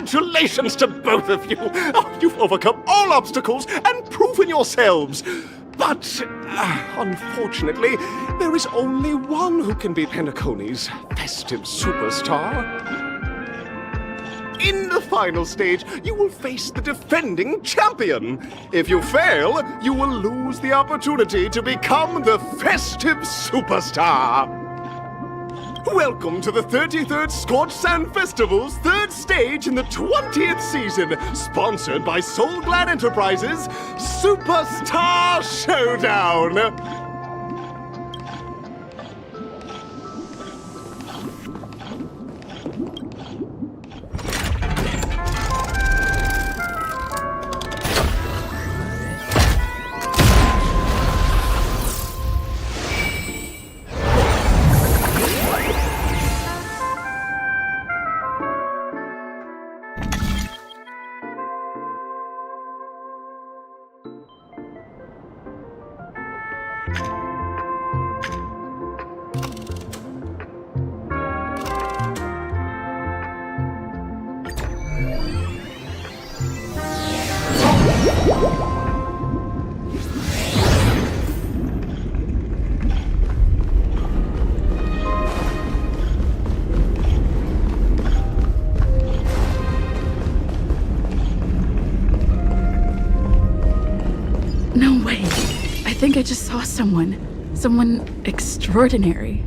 Congratulations to both of you! Oh, you've overcome all obstacles and proven yourselves! But, unfortunately, there is only one who can be Penaconie's festive superstar. In the final stage, you will face the defending champion. If you fail, you will lose the opportunity to become the festive superstar. Welcome to the 33rd Scorched Sand Festival's third stage in the 20th season, sponsored by Soul Glad Enterprises, Superstar Showdown! I think I just saw someone extraordinary.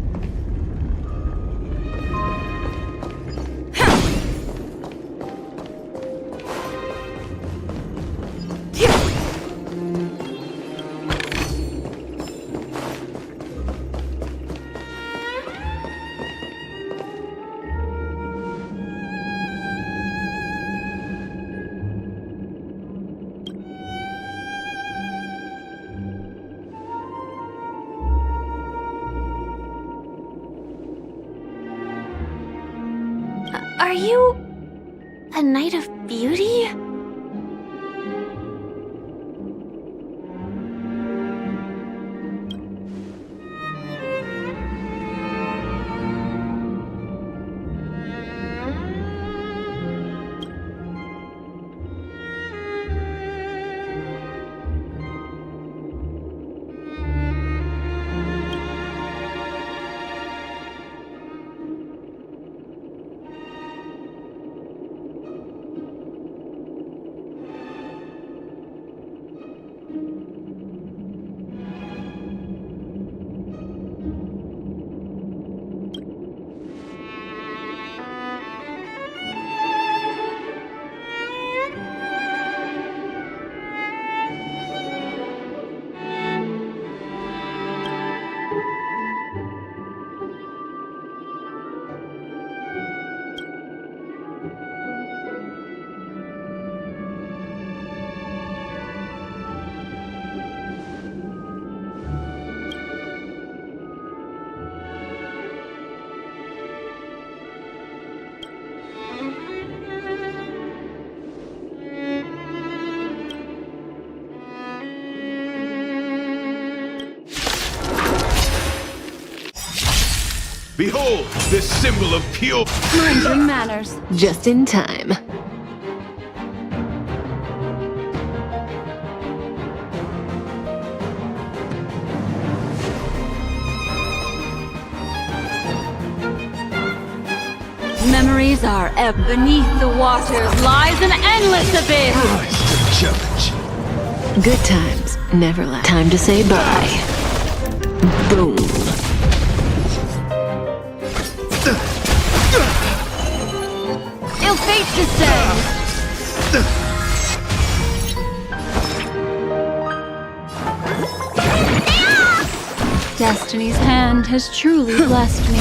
Are you a knight of beauty? Behold, this symbol of pure... Mind your manners. Just in time. Memories are ebb. Beneath the waters lies an endless abyss. Rise to the challenge. Good times never last. Time to say bye. Boom. Ill fate descends. Destiny's hand has truly blessed me.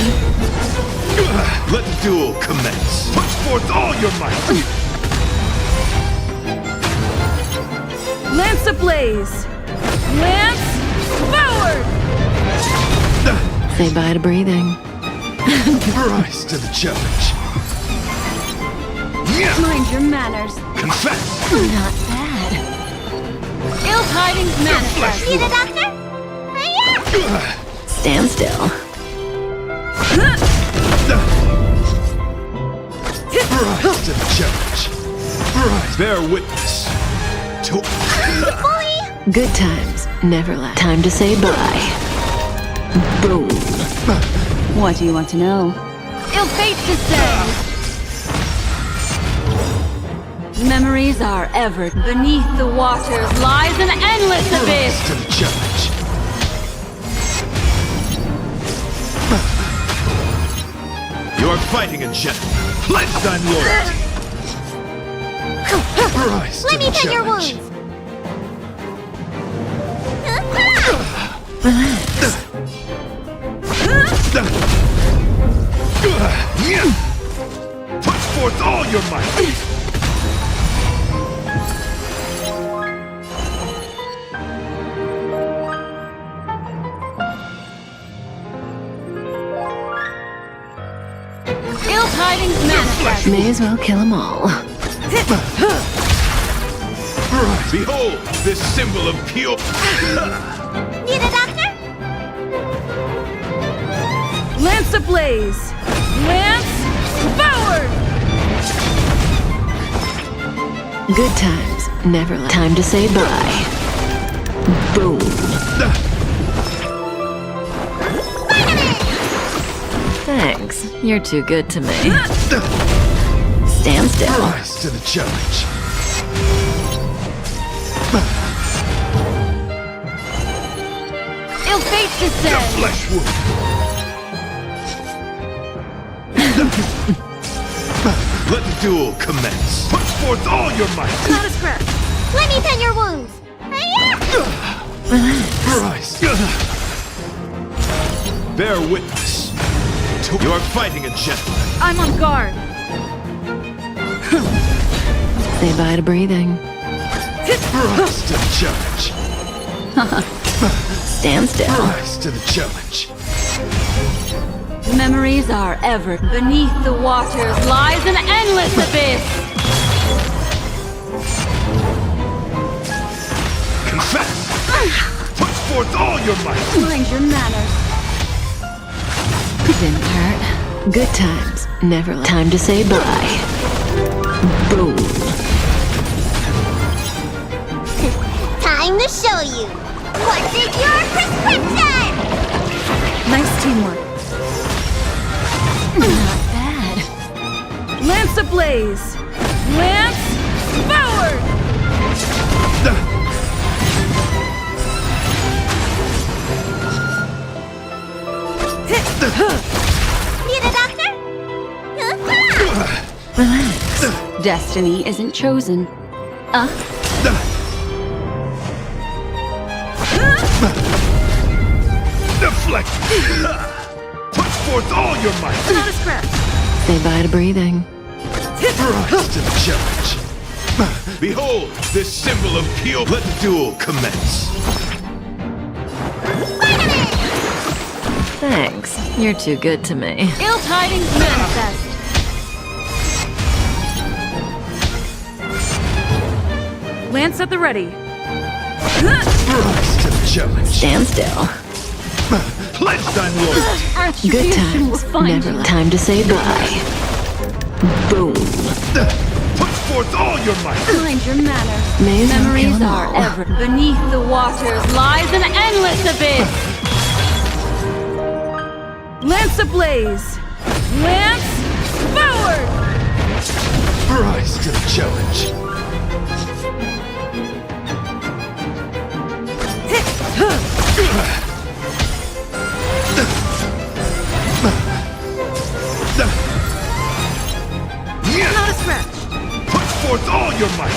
Let the duel commence. Put forth all your might. Lance ablaze! Lance forward! Say bye to breathing. Rise to the challenge. Mind your manners. Confess. Not bad. Ill tidings manifest. Need a doctor? Stand still. Rise to the challenge. Rise. Bear witness. To... Good times never last. Time to say bye. Boom. What do you want to know? Ill fate descends. Memories are ever. Beneath the waters lies an endless Rise abyss. to the challenge. You are fighting a gentleman. Pledge thine loyalty. Rise to the challenge. Put forth all your might. Ill tidings manifest. May as well kill them all. Behold, this symbol of pure... Need a doctor? Lance ablaze! Lance forward! Good times never last. Time to say bye. Boom. Thanks. You're too good to me. Stand still. Rise to the challenge. Ill fate Your descends. flesh wound. Let the duel commence. Put forth all your might. Not a scratch! Let me tend your wounds. Rise. Bear witness. You are fighting a gentleman. I'm on guard! Say bye to breathing. Rise to the challenge. Stand still. Rise to the challenge. Memories are ever. Beneath the waters lies an endless abyss. Confess. Put forth all your might. Mind your manners. Didn't hurt. Good times never last. Time to say bye. Boom. Time to show you. What's in your prescription? Nice teamwork. Not bad. Lance ablaze! Lance forward! Need a doctor? Relax. Destiny isn't chosen. Deflect. Put forth all your might. Not a scratch! Say bye to breathing. Rise to the challenge. Behold, this symbol of pure... Let the duel commence. Thanks. You're too good to me. Ill tidings manifest. Lance at the ready. Rise to the challenge. Stand still. pledged on loyalty. Good Retribution will times, find never you. last. Time to say bye. Boom. Put forth all your might. Mind your manners. May as well kill Memories 'em are all. ever. Beneath the waters lies an endless abyss. Lance ablaze! Lance forward! Rise to the challenge. Not a scratch. Put forth all your might.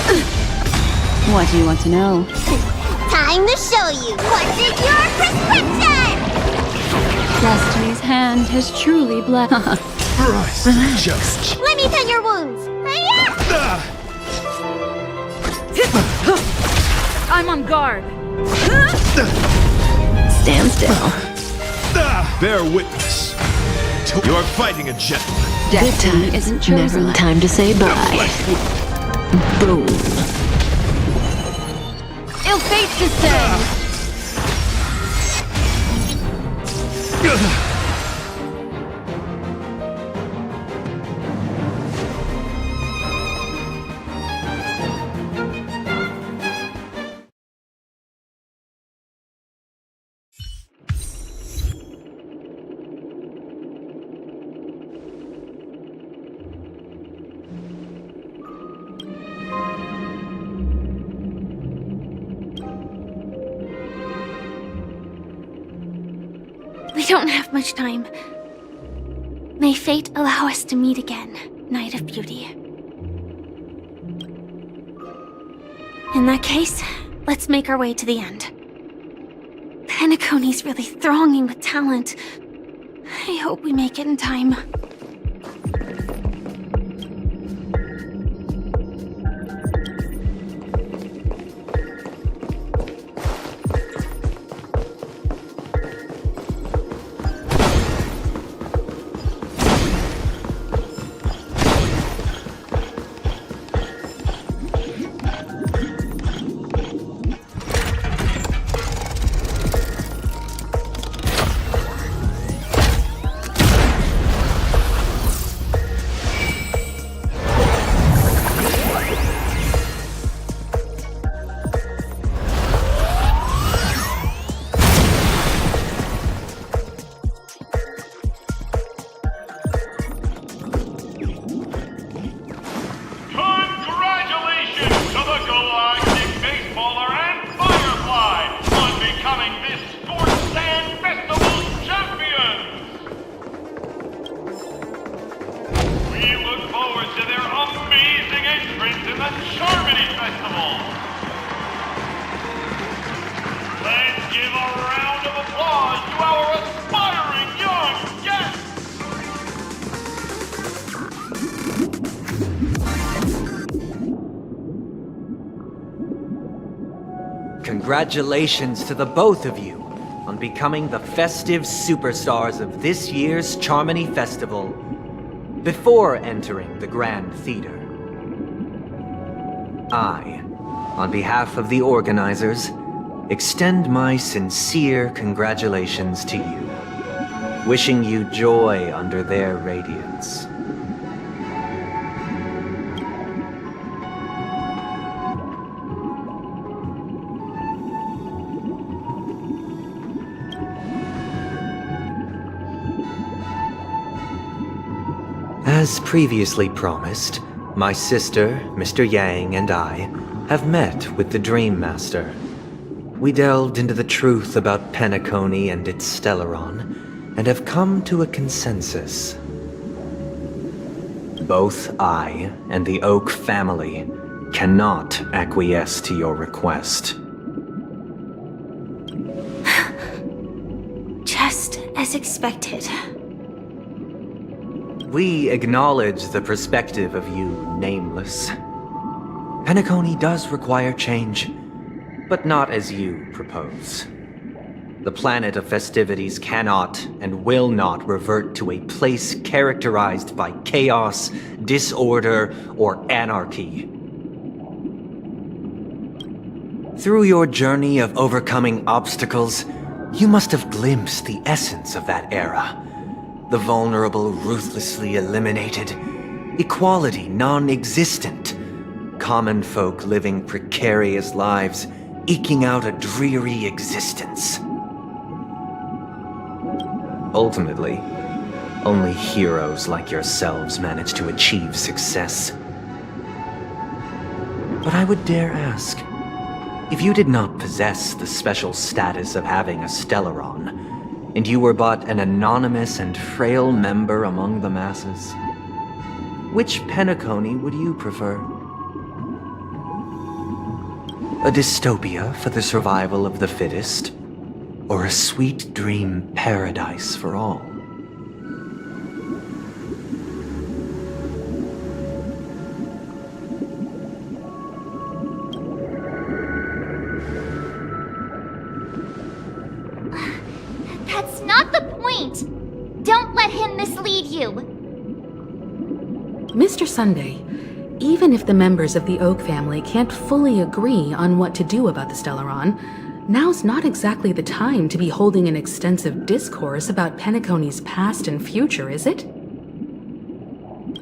What do you want to know? Time to show you what's in your prescription! Destiny's hand has truly blessed. Rise to the challenge. Let me tend your wounds. Hiya! I'm on guard. Stand still. Bear witness. You are fighting a gentleman. Good Destiny times, isn't never chosen. last. Time to say bye. Flesh wound. Boom. Ill fate descends. We don't have much time. May fate allow us to meet again, Night of Beauty. In that case, let's make our way to the end. Penaconi's really thronging with talent. I hope we make it in time. Congratulations to the both of you on becoming the festive superstars of this year's Charmony Festival before entering the Grand Theater. I, on behalf of the organizers, extend my sincere congratulations to you, wishing you joy under their radiance. As previously promised, my sister, Mr. Yang, and I have met with the Dream Master. We delved into the truth about Peniconii and its Stellaron, and have come to a consensus. Both I and the Oak family cannot acquiesce to your request. Just as expected. We acknowledge the perspective of you, Nameless. Peniconii does require change, but not as you propose. The planet of festivities cannot and will not revert to a place characterized by chaos, disorder, or anarchy. Through your journey of overcoming obstacles, You must have glimpsed the essence of that era. The vulnerable ruthlessly eliminated. Equality non-existent. Common folk living precarious lives, eking out a dreary existence. Ultimately, only heroes like yourselves manage to achieve success. But I would dare ask, if you did not possess the special status of having a Stellaron, and you were but an anonymous and frail member among the masses, which Peniconii would you prefer? A dystopia for the survival of the fittest, or a sweet dream paradise for all? That's not the point! Don't let him mislead you! Mr. Sandey, even if the members of the Oak family can't fully agree on what to do about the Stellaron, now's not exactly the time to be holding an extensive discourse about Peniconi's past and future, is it?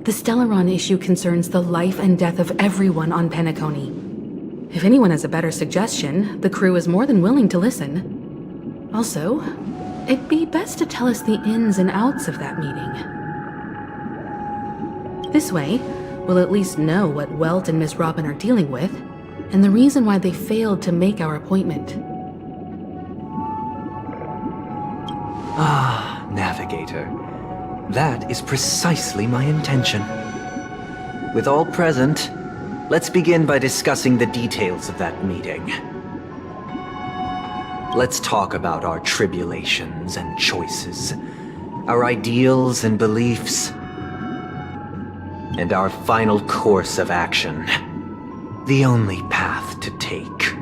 The Stellaron issue concerns the life and death of everyone on Peniconii. If anyone has a better suggestion, the crew is more than willing to listen. Also, it'd be best to tell us the ins and outs of that meeting. This way, we'll at least know what Welt and Miss Robin are dealing with, and the reason why they failed to make our appointment. Ah, Navigator. That is precisely my intention. With all present, let's begin by discussing the details of that meeting. Let's talk about our tribulations and choices, our ideals and beliefs, and our final course of action. The only path to take.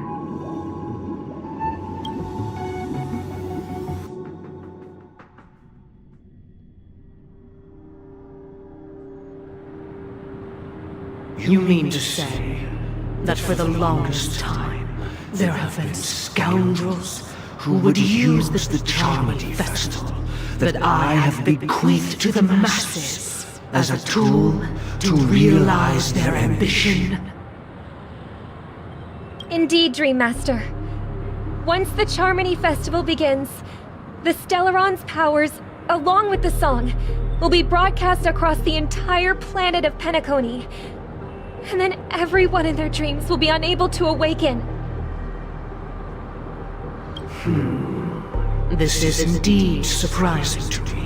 You mean to say that for the longest time, there have been scoundrels who would use the Charmony Festival that I have bequeathed to the masses as a tool to realize their ambition? Indeed, Dream Master. Once the Charmony Festival begins, the Stellaron's powers, along with the song, will be broadcast across the entire planet of Peniconii. And then everyone in their dreams will be unable to awaken. This is indeed surprising to me.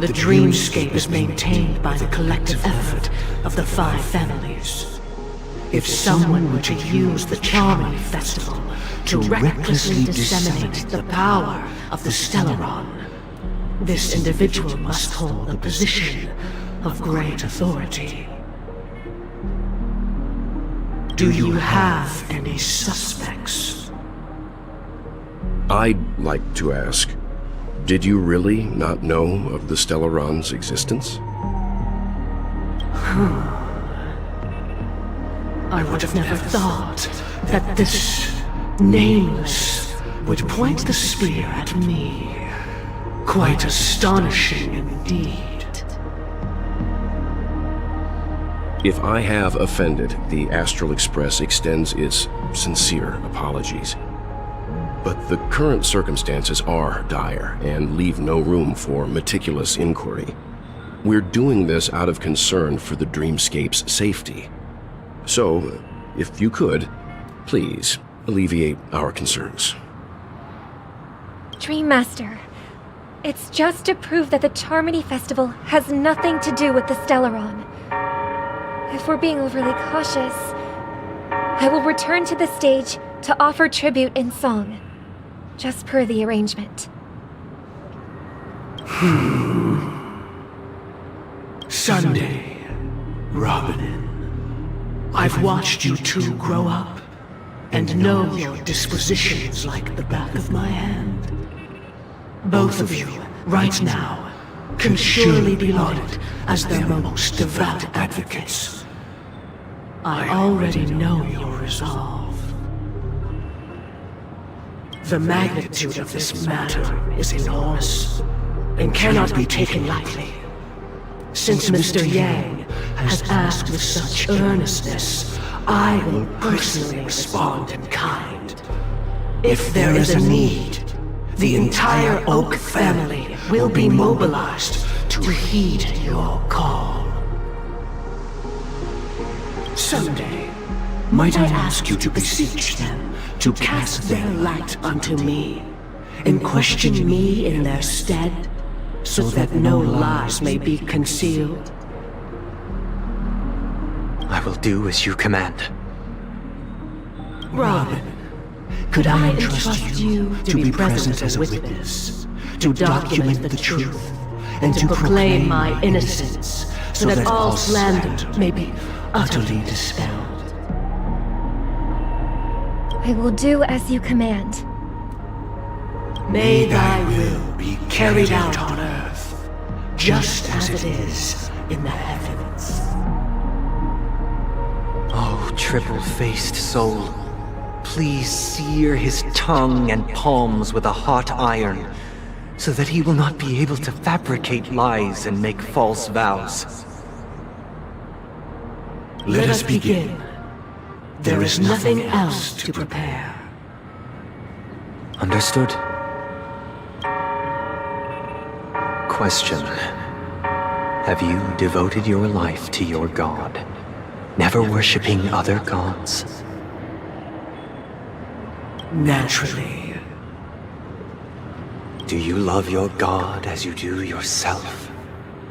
The dreamscape is maintained by the collective effort of the 5 families. If someone were to use the Charmony Festival to recklessly disseminate the power of the Stellaron, this individual must hold a position of great authority. Do you have any suspects? I'd like to ask, did you really not know of the Stellaron's existence? I would have never thought that this Nameless would point the spear at me. Quite astonishing indeed. If I have offended, the Astral Express extends its sincere apologies. But the current circumstances are dire and leave no room for meticulous inquiry. We're doing this out of concern for the Dreamscape's safety. So, if you could, please alleviate our concerns. Dream Master, it's just to prove that the Charmony Festival has nothing to do with the Stellaron. If we're being overly cautious, I will return to the stage to offer tribute in song, just per the arrangement. Sandey, Robin, I've watched you two grow up and know your dispositions like the back of my hand. Both of you, right now, can surely be lauded as their most devout advocates. I already know your resolve. The magnitude of this matter is enormous and cannot be taken lightly. Since Mr. Yang has asked with such earnestness, I will personally respond in kind. If there is a need, the entire Oak family will be mobilized to heed your call. Someday, might I ask you to beseech them to cast their light unto me, and question me in their stead, so that no lies may be concealed? I will do as you command. Robin, could I entrust you to be present as a witness, to document the truth, and to proclaim my innocence, so that all slander may be utterly dispelled? I will do as you command. May thy will be carried out on earth, just as it is in the heavens. Oh, triple-faced soul, please sear his tongue and palms with a hot iron, so that he will not be able to fabricate lies and make false vows. Let us begin. There is nothing else to prepare. Understood. Question. Have you devoted your life to your god, never worshipping other gods? Naturally. Do you love your god as you do yourself,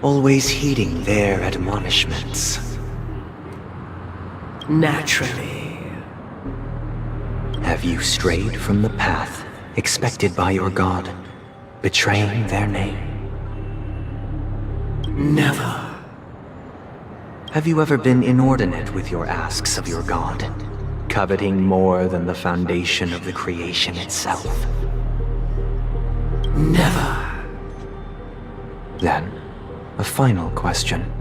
always heeding their admonishments? Naturally. Have you strayed from the path expected by your god, betraying their name? Never. Have you ever been inordinate with your asks of your god, coveting more than the foundation of the creation itself? Never. Then, a final question.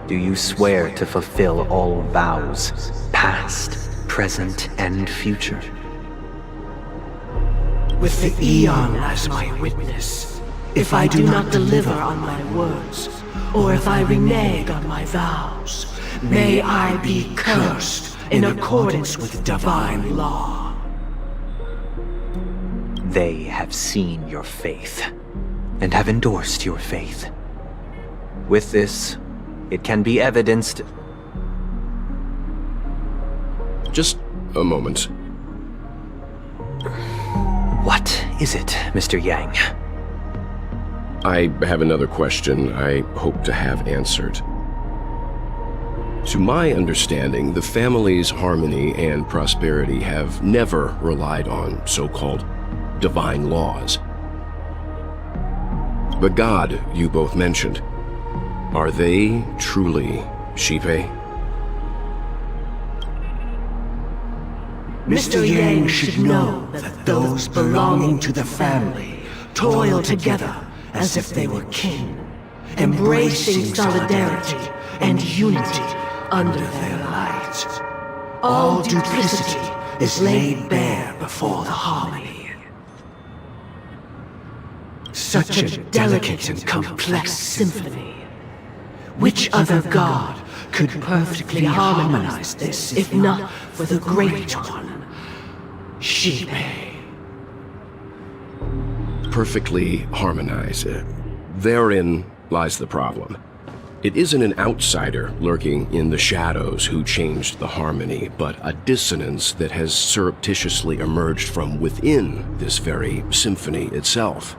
Do you swear to fulfill all vows, past, present, and future? With the Eon as my witness, if I do not deliver on my words, or if I renege on my vows, may I be cursed in accordance with divine law. They have seen your faith, and have endorsed your faith. With this, it can be evidenced... Just a moment. What is it, Mr. Yang? I have another question I hope to have answered. To my understanding, the family's harmony and prosperity have never relied on so-called divine laws. The god you both mentioned, are they truly Xipe? Mr. Yang should know that those belonging to the family toil together as if they were kin, embracing solidarity and unity under their light. All duplicity is laid bare before the harmony. Such a delicate and complex symphony. Which other god could perfectly harmonize this, if not for the Great One, Xipe? Perfectly harmonize. Therein lies the problem. It isn't an outsider lurking in the shadows who changed the harmony, but a dissonance that has surreptitiously emerged from within this very symphony itself.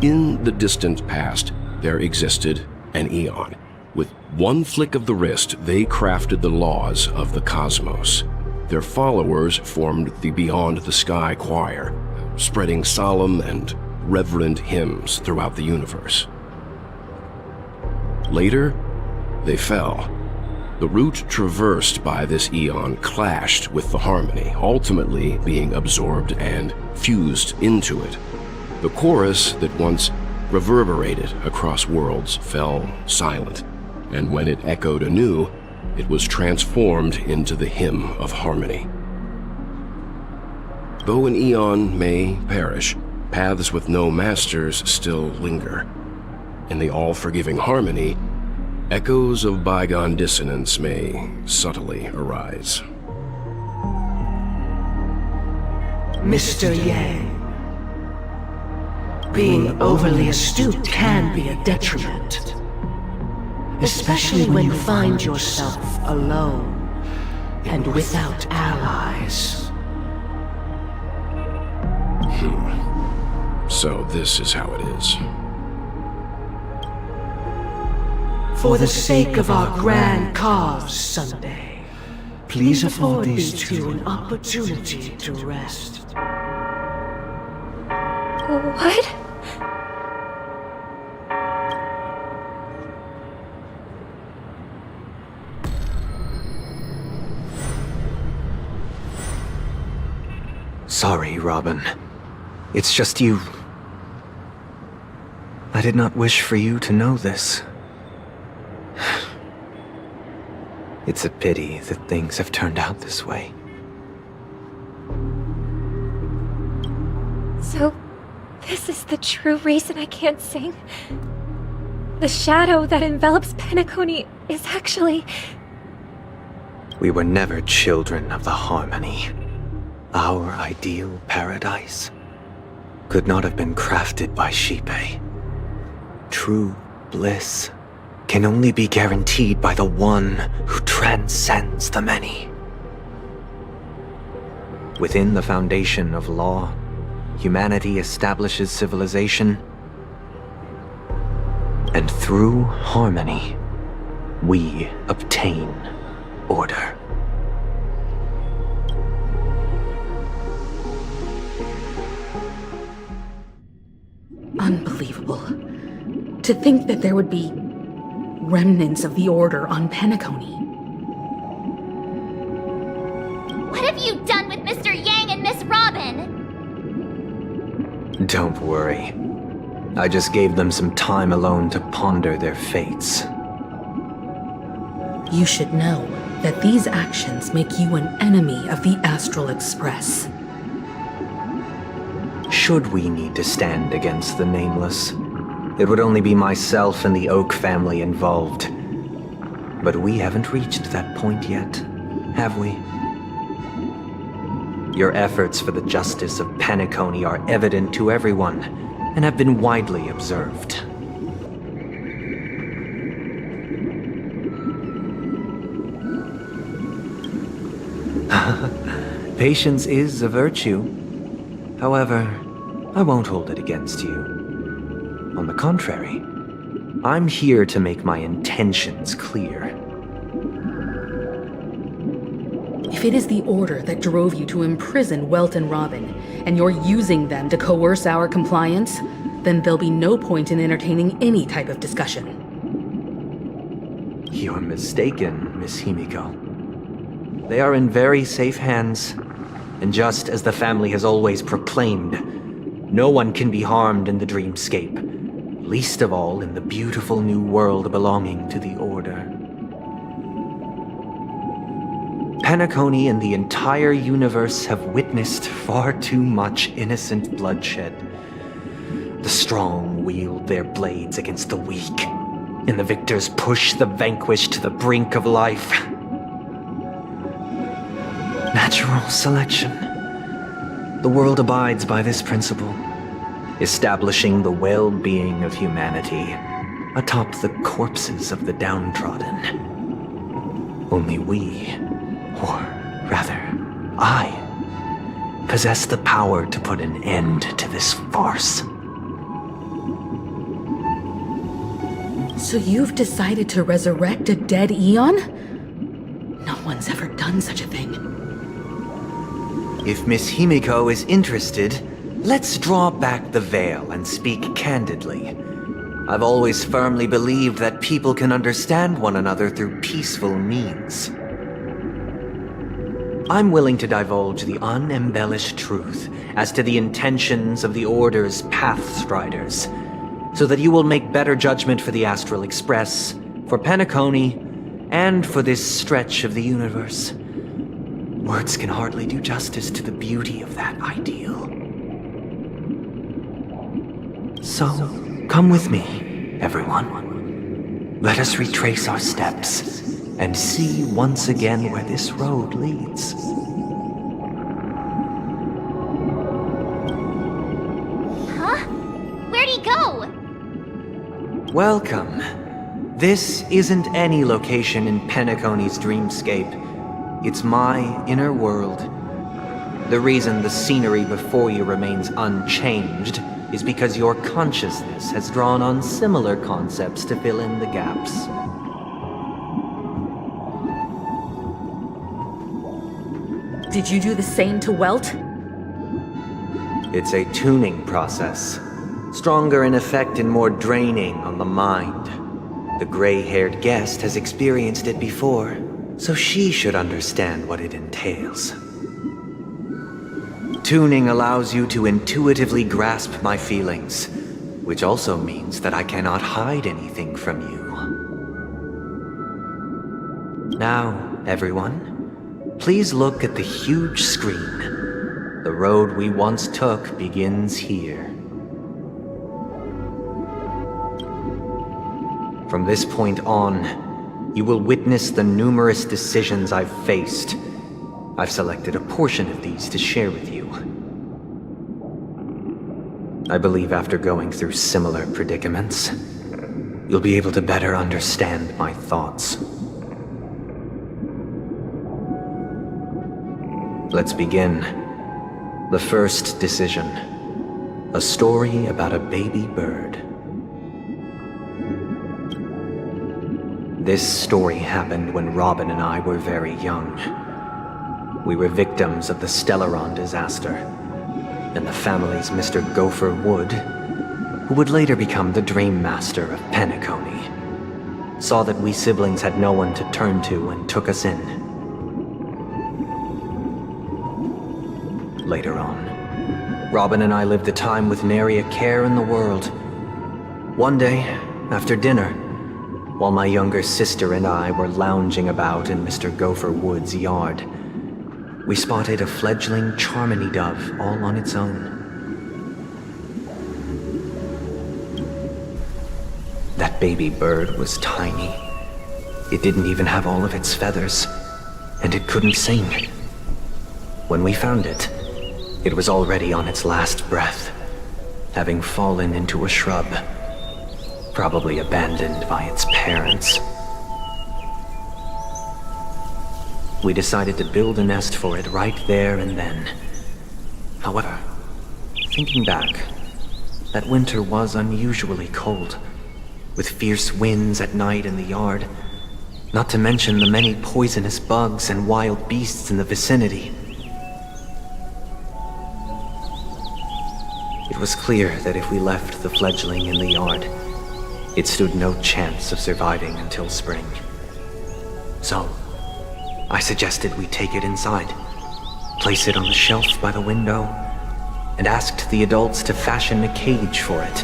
In the distant past, there existed an Eon. With one flick of the wrist, they crafted the laws of the cosmos. Their followers formed the Beyond the Sky Choir, spreading solemn and reverent hymns throughout the universe. Later, they fell. The route traversed by this Eon clashed with the harmony, ultimately being absorbed and fused into it. The chorus that once reverberated across worlds fell silent, and when it echoed anew, it was transformed into the hymn of harmony. Though an eon may perish, paths with no masters still linger. In the all-forgiving harmony, echoes of bygone dissonance may subtly arise. Mr. Yang, being overly astute can be a detriment, especially when you find yourself alone and without allies. So this is how it is. For the sake of our grand cause, Sandei, please afford these two an opportunity to rest. What? Sorry, Robin. It's just you. I did not wish for you to know this. It's a pity that things have turned out this way. So, this is the true reason I can't sing? The shadow that envelops Peniconii is actually... We were never children of the harmony. Our ideal paradise could not have been crafted by Xipe. True bliss can only be guaranteed by the one who transcends the many. Within the foundation of law, humanity establishes civilization, and through harmony, we obtain order. Unbelievable. To think that there would be remnants of the Order on Peniconii. What have you done with Mr. Yang and Miss Robin? Don't worry. I just gave them some time alone to ponder their fates. You should know that these actions make you an enemy of the Astral Express. Should we need to stand against the Nameless, it would only be myself and the Oak family involved. But we haven't reached that point yet, have we? Your efforts for the justice of Peniconii are evident to everyone, and have been widely observed. Patience is a virtue. However, I won't hold it against you. On the contrary, I'm here to make my intentions clear. If it is the Order that drove you to imprison Welt and Robin, and you're using them to coerce our compliance, then there'll be no point in entertaining any type of discussion. You're mistaken, Miss Himiko. They are in very safe hands, and just as the family has always proclaimed, no one can be harmed in the dreamscape, least of all in the beautiful new world belonging to the Order. Peniconii and the entire universe have witnessed far too much innocent bloodshed. The strong wield their blades against the weak, and the victors push the vanquished to the brink of life. Natural selection. The world abides by this principle, establishing the well-being of humanity atop the corpses of the downtrodden. Only we, or rather, I, possess the power to put an end to this farce. So you've decided to resurrect a dead Eon? No one's ever done such a thing. If Miss Himiko is interested, let's draw back the veil and speak candidly. I've always firmly believed that people can understand one another through peaceful means. I'm willing to divulge the unembellished truth as to the intentions of the Order's Pathstriders, so that you will make better judgment for the Astral Express, for Peniconii, and for this stretch of the universe. Words can hardly do justice to the beauty of that ideal. So, come with me, everyone. Let us retrace our steps and see once again where this road leads. Huh? Where'd he go? Welcome. This isn't any location in Penaconi's dreamscape. It's my inner world. The reason the scenery before you remains unchanged is because your consciousness has drawn on similar concepts to fill in the gaps. Did you do the same to Welt? It's a tuning process. Stronger in effect and more draining on the mind. The gray-haired guest has experienced it before, so she should understand what it entails. Tuning allows you to intuitively grasp my feelings, which also means that I cannot hide anything from you. Now, everyone, please look at the huge screen. The road we once took begins here. From this point on, you will witness the numerous decisions I've faced. I've selected a portion of these to share with you. I believe after going through similar predicaments, you'll be able to better understand my thoughts. Let's begin. The first decision. A story about a baby bird. This story happened when Robin and I were very young. We were victims of the Stellaron disaster, and the family's Mr. Gopher Wood, who would later become the Dream Master of Penacony, saw that we siblings had no one to turn to and took us in. Later on, Robin and I lived a time with nary a care in the world. One day, after dinner, while my younger sister and I were lounging about in Mr. Gopher Wood's yard, we spotted a fledgling Charmony dove all on its own. That baby bird was tiny. It didn't even have all of its feathers, and it couldn't sing. When we found it, it was already on its last breath, having fallen into a shrub, probably abandoned by its parents. We decided to build a nest for it right there and then. However, thinking back, that winter was unusually cold, with fierce winds at night in the yard, not to mention the many poisonous bugs and wild beasts in the vicinity. It was clear that if we left the fledgling in the yard, it stood no chance of surviving until spring. So, I suggested we take it inside, place it on the shelf by the window, and asked the adults to fashion a cage for it.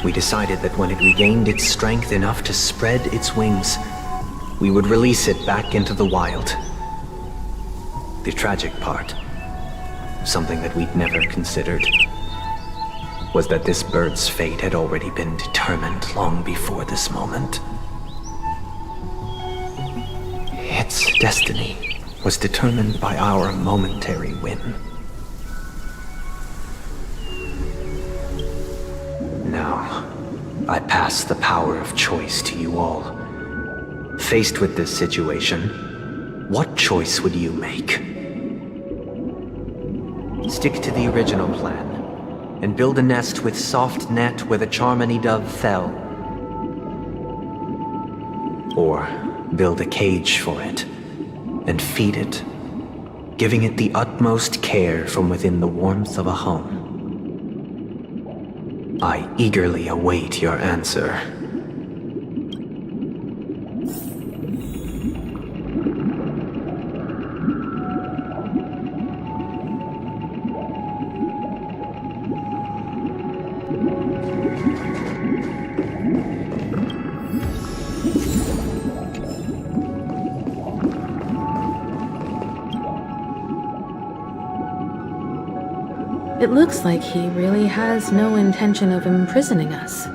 We decided that when it regained its strength enough to spread its wings, we would release it back into the wild. The tragic part, something that we'd never considered, was that this bird's fate had already been determined long before this moment. Its destiny was determined by our momentary win. Now, I pass the power of choice to you all. Faced with this situation, what choice would you make? Stick to the original plan, and build a nest with soft net where the Charmony dove fell. Or build a cage for it, and feed it, giving it the utmost care from within the warmth of a home. I eagerly await your answer. It looks like he really has no intention of imprisoning us.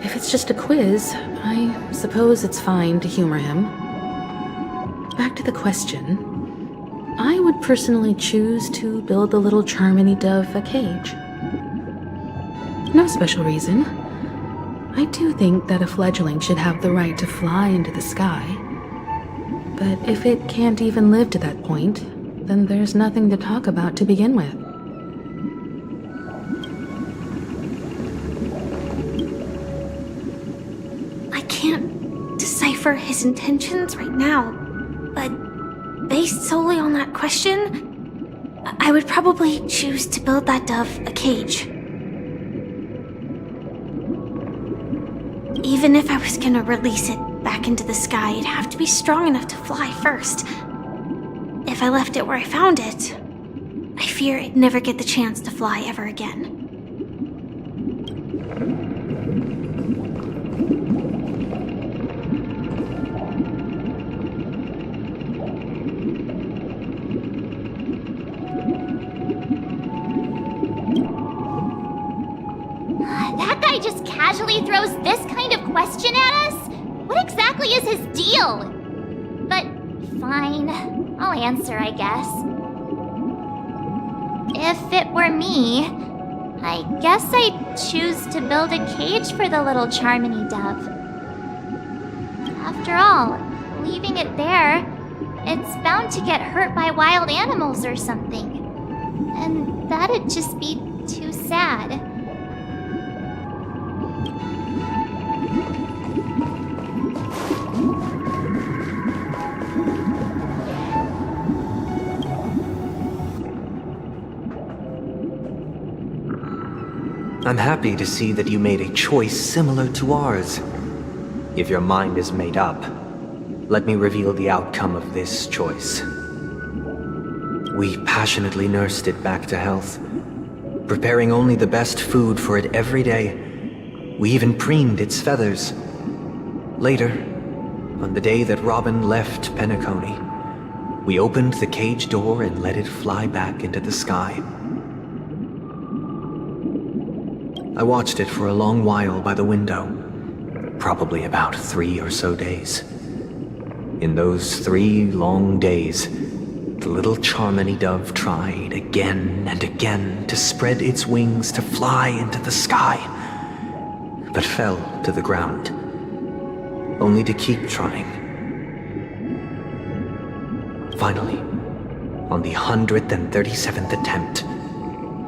If it's just a quiz, I suppose it's fine to humor him. Back to the question. I would personally choose to build the little Charmony dove a cage. No special reason. I do think that a fledgling should have the right to fly into the sky. But if it can't even live to that point, then there's nothing to talk about to begin with. I can't decipher his intentions right now, but based solely on that question, I would probably choose to build that dove a cage. Even if I was gonna release it back into the sky, it'd have to be strong enough to fly first. If I left it where I found it, I fear it'd never get the chance to fly ever again. That guy just casually throws this kind of question at us? What exactly is his deal? But fine, I'll answer, I guess. If it were me, I guess I'd choose to build a cage for the little Charmony dove. After all, leaving it there, it's bound to get hurt by wild animals or something. And that'd just be too sad. I'm happy to see that you made a choice similar to ours. If your mind is made up, let me reveal the outcome of this choice. We passionately nursed it back to health, preparing only the best food for it every day. We even preened its feathers. Later, on the day that Robin left Peniconey, we opened the cage door and let it fly back into the sky. I watched it for a long while by the window, probably about 3 or so days. In those 3 long days, the little Charmony dove tried again and again to spread its wings to fly into the sky, but fell to the ground, only to keep trying. Finally, on the 137th attempt,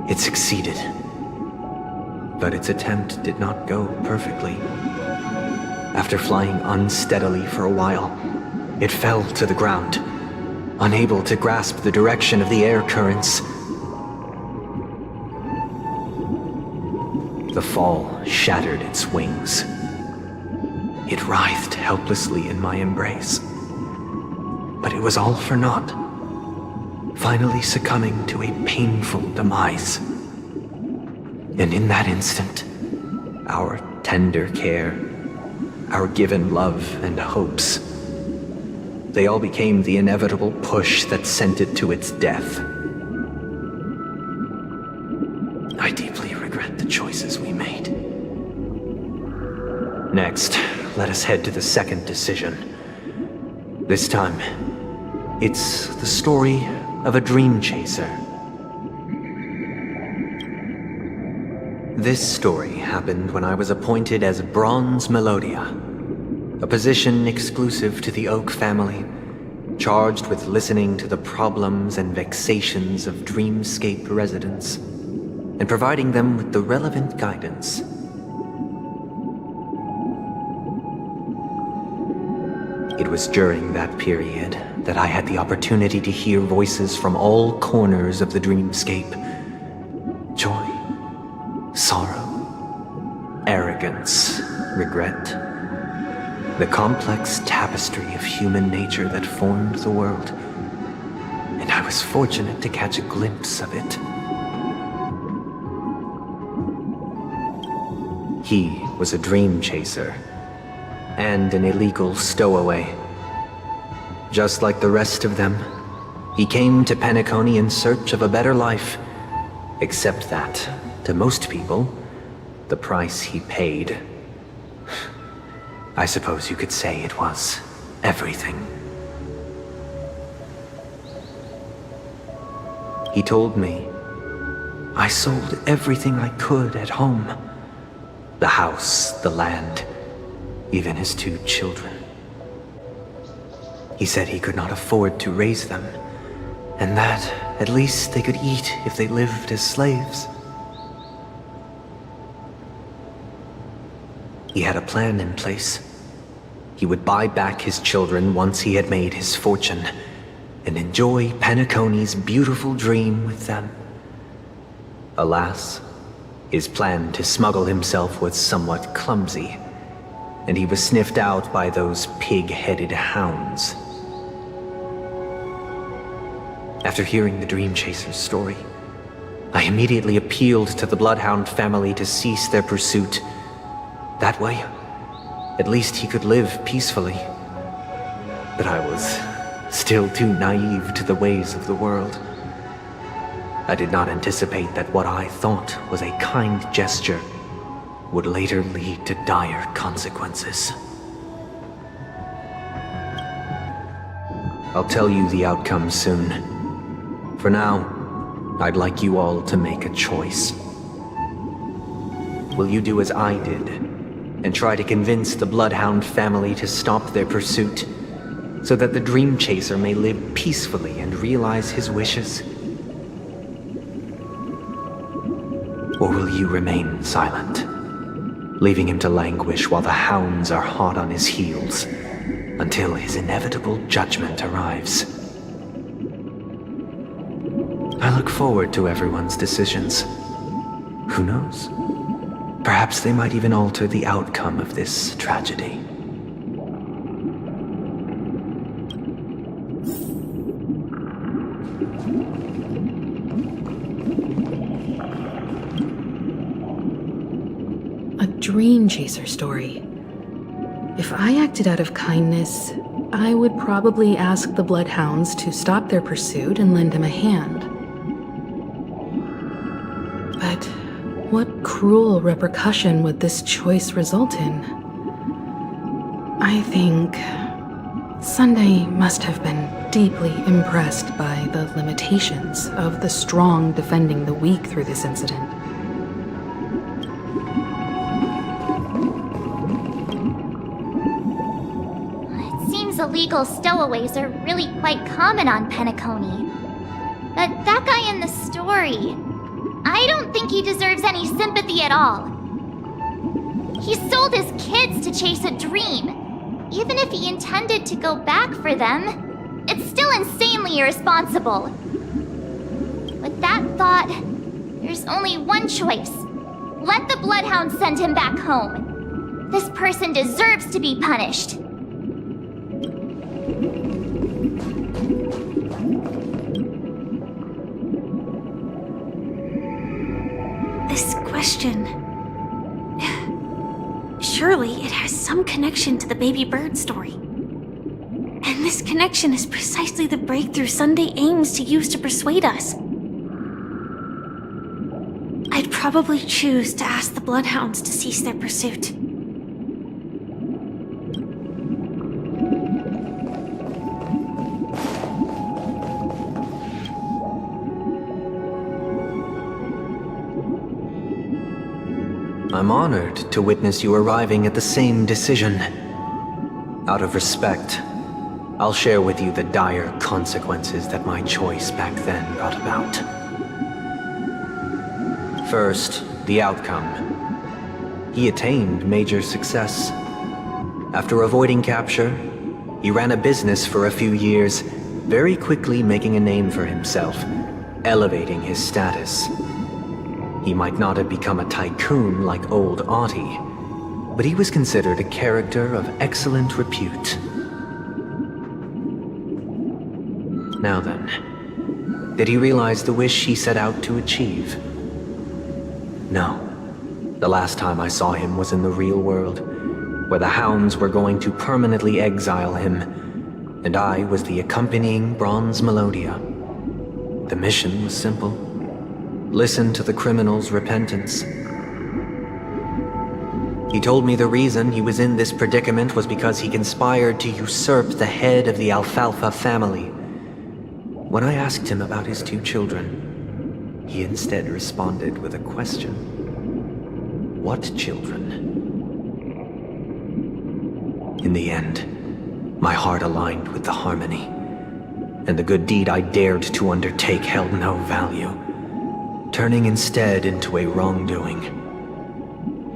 it succeeded. But its attempt did not go perfectly. After flying unsteadily for a while, it fell to the ground, unable to grasp the direction of the air currents. The fall shattered its wings. It writhed helplessly in my embrace. But it was all for naught, finally succumbing to a painful demise. And in that instant, our tender care, our given love and hopes, they all became the inevitable push that sent it to its death. I deeply regret the choices we made. Next, let us head to the second decision. This time, it's the story of a dream chaser. This story happened when I was appointed as Bronze Melodia, a position exclusive to the Oak family, charged with listening to the problems and vexations of dreamscape residents, and providing them with the relevant guidance. It was during that period that I had the opportunity to hear voices from all corners of the dreamscape. Joy, sorrow, arrogance, regret. The complex tapestry of human nature that formed the world. And I was fortunate to catch a glimpse of it. He was a dream chaser, and an illegal stowaway. Just like the rest of them, he came to Peniconey in search of a better life, Except that, to most people, the price he paid, I suppose you could say it was everything. He told me I sold everything I could at home. The house, the land, even his 2 children. He said he could not afford to raise them, and that at least they could eat if they lived as slaves. He had a plan in place. He would buy back his children once he had made his fortune, and enjoy Penaconi's beautiful dream with them. Alas, his plan to smuggle himself was somewhat clumsy, and he was sniffed out by those pig-headed hounds. After hearing the Dream Chaser's story, I immediately appealed to the Bloodhound family to cease their pursuit. That way, at least he could live peacefully. But I was still too naive to the ways of the world. I did not anticipate that what I thought was a kind gesture would later lead to dire consequences. I'll tell you the outcome soon. For now, I'd like you all to make a choice. Will you do as I did, and try to convince the Bloodhound family to stop their pursuit, so that the Dream Chaser may live peacefully and realize his wishes? Or will you remain silent, leaving him to languish while the hounds are hot on his heels, until his inevitable judgment arrives? I look forward to everyone's decisions. Who knows? Perhaps they might even alter the outcome of this tragedy. A Dream Chaser story. If I acted out of kindness, I would probably ask the Bloodhounds to stop their pursuit and lend him a hand. But what cruel repercussion would this choice result in? I think Sandei must have been deeply impressed by the limitations of the strong defending the weak through this incident. It seems illegal stowaways are really quite common on Penacony. But that guy in the story, I don't think he deserves any sympathy at all. He sold his kids to chase a dream. Even if he intended to go back for them, it's still insanely irresponsible. With that thought, there's only one choice. Let the Bloodhound send him back home. This person deserves to be punished. This question... Surely it has some connection to the baby bird story. And this connection is precisely the breakthrough Sandei aims to use to persuade us. I'd probably choose to ask the Bloodhounds to cease their pursuit. I'm honored to witness you arriving at the same decision. Out of respect, I'll share with you the dire consequences that my choice back then brought about. First, the outcome. He attained major success. After avoiding capture, he ran a business for a few years, very quickly making a name for himself, elevating his status. He might not have become a tycoon like old Audie, but he was considered a character of excellent repute. Now then, did he realize the wish he set out to achieve? No. The last time I saw him was in the real world, where the hounds were going to permanently exile him, and I was the accompanying bronze melodia. The mission was simple. listen to the criminal's repentance. He told me the reason he was in this predicament was because he conspired to usurp the head of the Alfalfa family. When I asked him about his 2 children, he instead responded with a question. What children? In the end, my heart aligned with the harmony, and the good deed I dared to undertake held no value, turning instead into a wrongdoing.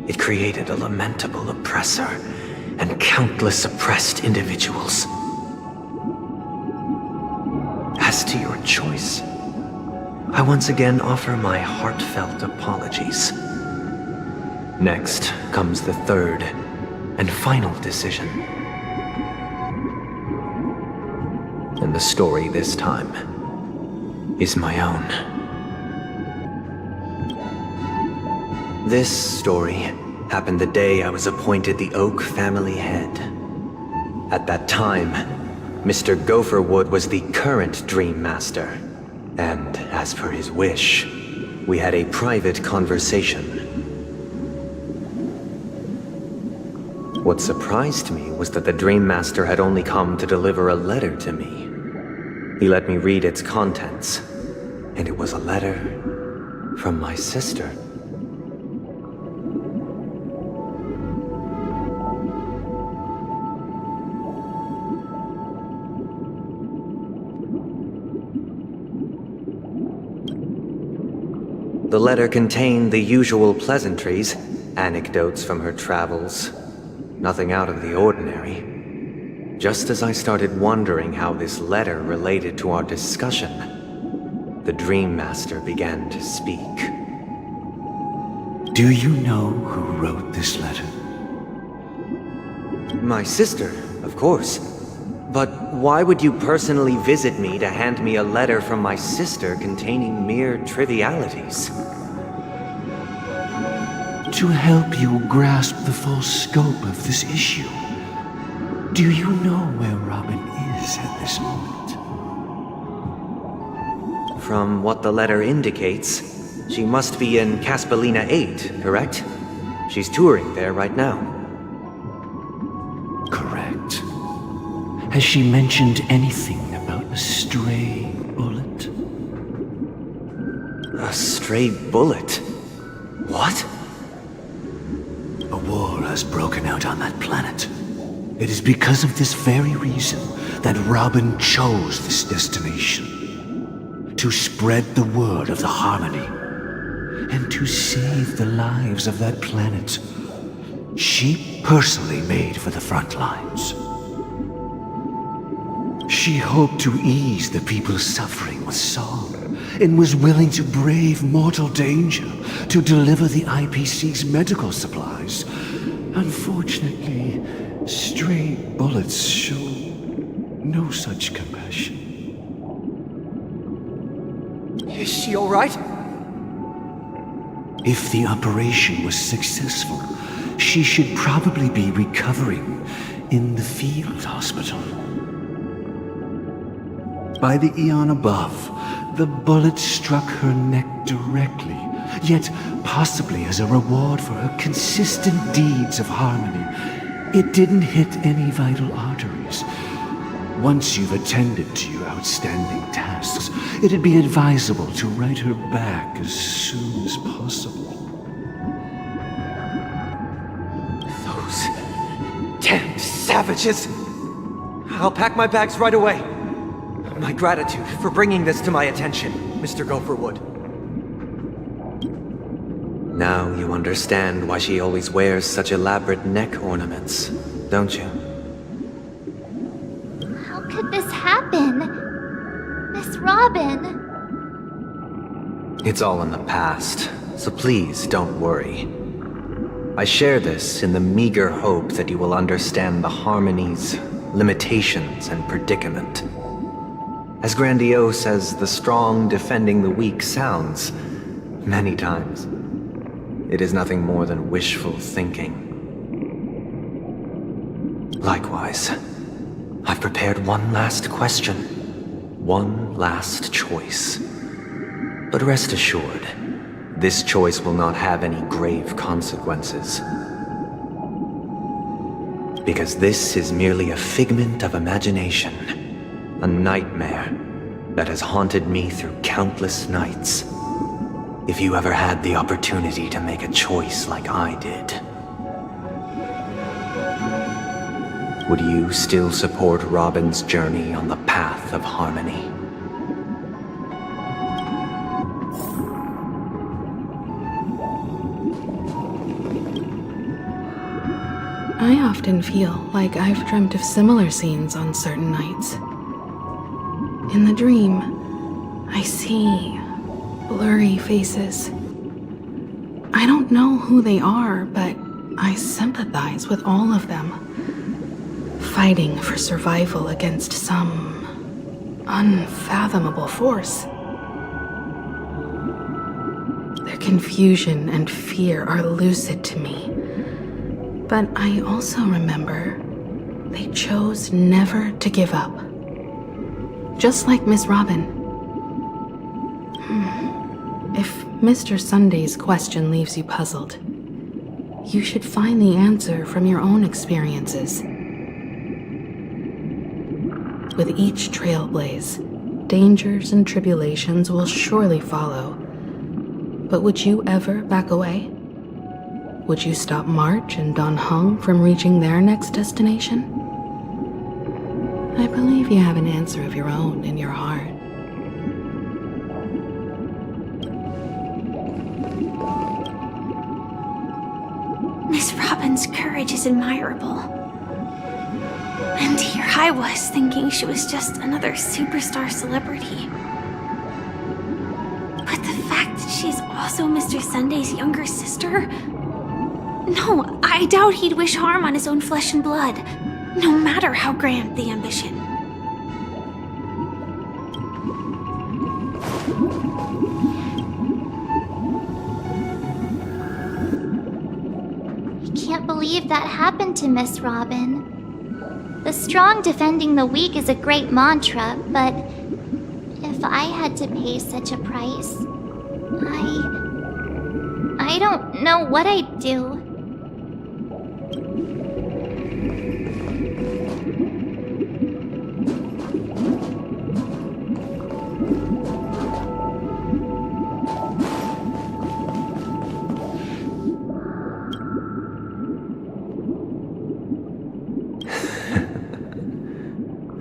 It created a lamentable oppressor and countless oppressed individuals. As to your choice, I once again offer my heartfelt apologies. Next comes the third and final decision. And the story this time is my own. This story happened the day I was appointed the Oak family head. At that time, Mr. Gopherwood was the current Dream Master, and as per his wish, we had a private conversation. What surprised me was that the Dream Master had only come to deliver a letter to me. He let me read its contents, and it was a letter from my sister. The letter contained the usual pleasantries, anecdotes from her travels, nothing out of the ordinary. Just as I started wondering how this letter related to our discussion, the Dream Master began to speak. Do you know who wrote this letter? My sister, of course. But why would you personally visit me to hand me a letter from my sister containing mere trivialities? To help you grasp the full scope of this issue. Do you know where Robin is at this moment? From what the letter indicates, she must be in Caspelina 8, correct? She's touring there right now. Correct. Has she mentioned anything about a stray bullet? A stray bullet? What? A war has broken out on that planet. It is because of this very reason that Robin chose this destination. To spread the word of the harmony. And to save the lives of that planet. She personally made for the front lines. She hoped to ease the people's suffering with song, and was willing to brave mortal danger to deliver the IPC's medical supplies. Unfortunately, stray bullets show no such compassion. Is she all right? If the operation was successful, she should probably be recovering in the field hospital. By the eon above, the bullet struck her neck directly, yet possibly as a reward for her consistent deeds of harmony. It didn't hit any vital arteries. Once you've attended to your outstanding tasks, it'd be advisable to write her back as soon as possible. Those damned savages! I'll pack my bags right away. My gratitude for bringing this to my attention, Mr. Gopherwood. Now you understand why she always wears such elaborate neck ornaments, don't you? How could this happen? Miss Robin? It's all in the past, so please don't worry. I share this in the meager hope that you will understand the harmony's limitations and predicament. As grandiose as the strong defending the weak sounds, many times, it is nothing more than wishful thinking. Likewise, I've prepared one last question, one last choice. But rest assured, this choice will not have any grave consequences. Because this is merely a figment of imagination, a nightmare that has haunted me through countless nights. If you ever had the opportunity to make a choice like I did, would you still support Robin's journey on the path of harmony? I often feel like I've dreamt of similar scenes on certain nights. In the dream, I see blurry faces. I don't know who they are, but I sympathize with all of them, fighting for survival against some unfathomable force. Their confusion and fear are lucid to me, but I also remember they chose never to give up. Just like Miss Robin. If Mr. Sunday's question leaves you puzzled, you should find the answer from your own experiences. With each trailblaze, dangers and tribulations will surely follow. But would you ever back away? Would you stop March and Don Hung from reaching their next destination? I believe you have an answer of your own in your heart. Miss Robin's courage is admirable. And here I was thinking she was just another superstar celebrity. But the fact that she's also Mr. Sunday's younger sister? No, I doubt he'd wish harm on his own flesh and blood, no matter how grand the ambition. I can't believe that happened to Miss Robin. The strong defending the weak is a great mantra, but if I had to pay such a price, I don't know what I'd do.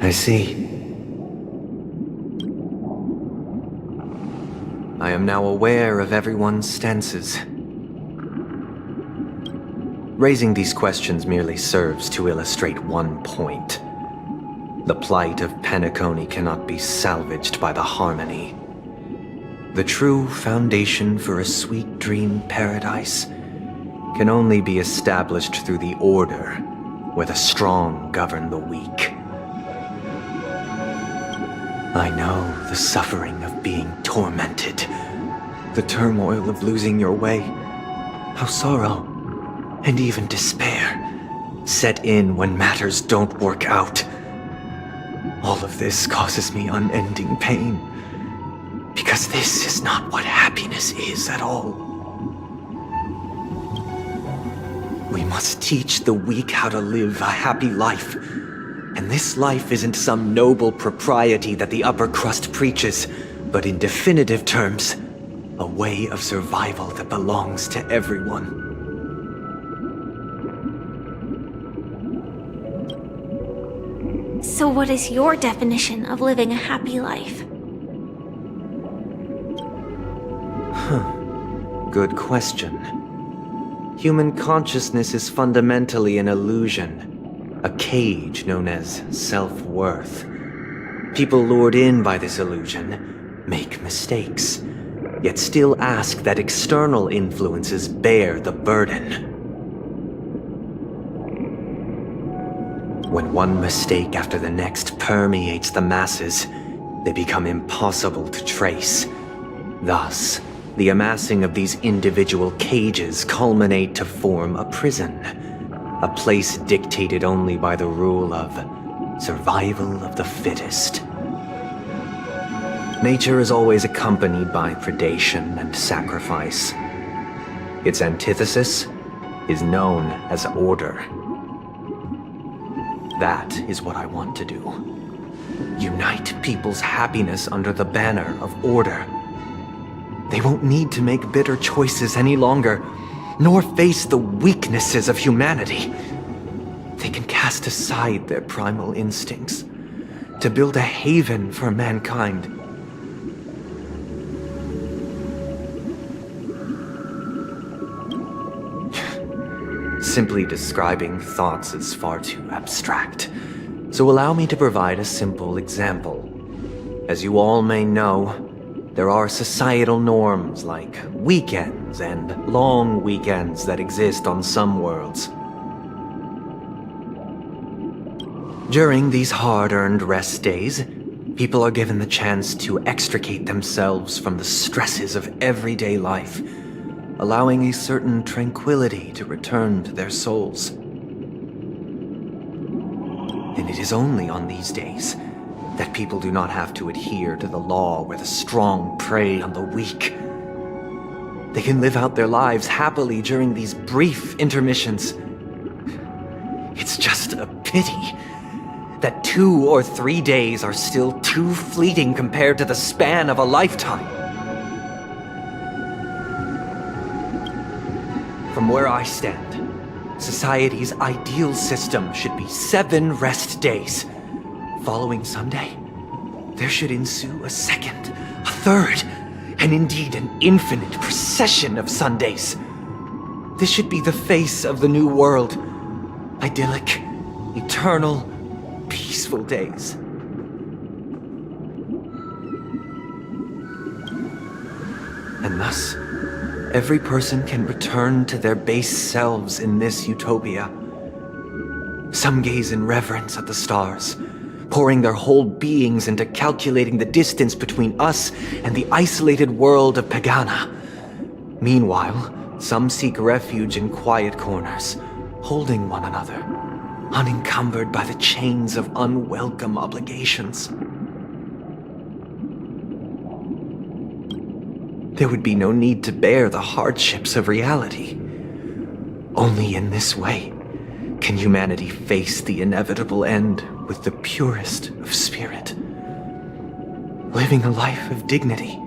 I see. I am now aware of everyone's stances. Raising these questions merely serves to illustrate one point. The plight of Peniconii cannot be salvaged by the harmony. The true foundation for a sweet dream paradise can only be established through the order where the strong govern the weak. I know the suffering of being tormented, the turmoil of losing your way, how sorrow and even despair set in when matters don't work out. All of this causes me unending pain, because this is not what happiness is at all. We must teach the weak how to live a happy life. And this life isn't some noble propriety that the upper crust preaches, but in definitive terms, a way of survival that belongs to everyone. So what is your definition of living a happy life? Good question. Human consciousness is fundamentally an illusion. A cage known as self-worth. People lured in by this illusion make mistakes, yet still ask that external influences bear the burden. When one mistake after the next permeates the masses, they become impossible to trace. Thus, the amassing of these individual cages culminate to form a prison. A place dictated only by the rule of survival of the fittest. Nature is always accompanied by predation and sacrifice. Its antithesis is known as order. That is what I want to do. Unite people's happiness under the banner of order. They won't need to make bitter choices any longer, nor face the weaknesses of humanity. They can cast aside their primal instincts to build a haven for mankind. Simply describing thoughts is far too abstract, so allow me to provide a simple example. As you all may know, there are societal norms like weekends and long weekends that exist on some worlds. During these hard-earned rest days, people are given the chance to extricate themselves from the stresses of everyday life, allowing a certain tranquility to return to their souls. And it is only on these days that people do not have to adhere to the law where the strong prey on the weak. They can live out their lives happily during these brief intermissions. It's just a pity that 2 or 3 days are still too fleeting compared to the span of a lifetime. From where I stand, society's ideal system should be 7 rest days. Following Sunday, there should ensue a second, a third, and indeed an infinite procession of Sundays. This should be the face of the new world. Idyllic, eternal, peaceful days. And thus, every person can return to their base selves in this utopia. Some gaze in reverence at the stars, pouring their whole beings into calculating the distance between us and the isolated world of Pagana. Meanwhile, some seek refuge in quiet corners, holding one another, unencumbered by the chains of unwelcome obligations. There would be no need to bear the hardships of reality. Only in this way can humanity face the inevitable end with the purest of spirit, living a life of dignity.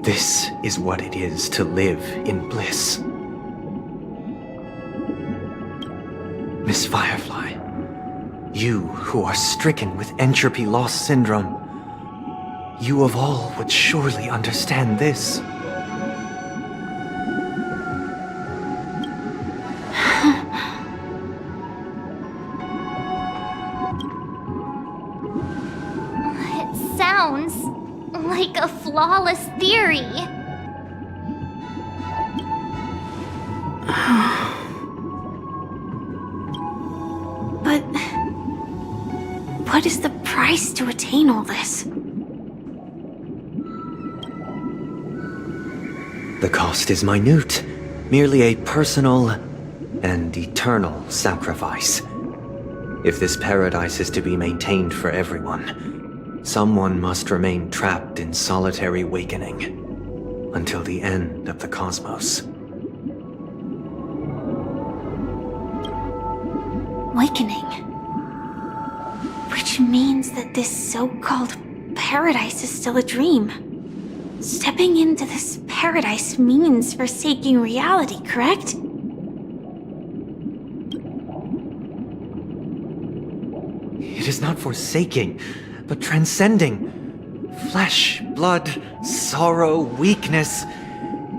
This is what it is to live in bliss. Miss Firefly, you who are stricken with entropy loss syndrome, you of all would surely understand this. It sounds like a flawless theory. But what is the price to attain all this? The cost is minute, merely a personal and eternal sacrifice. If this paradise is to be maintained for everyone, someone must remain trapped in solitary awakening until the end of the cosmos. Awakening. Which means that this so-called paradise is still a dream. Stepping into this paradise means forsaking reality, correct? It is not forsaking, but transcending. Flesh, blood, sorrow, weakness.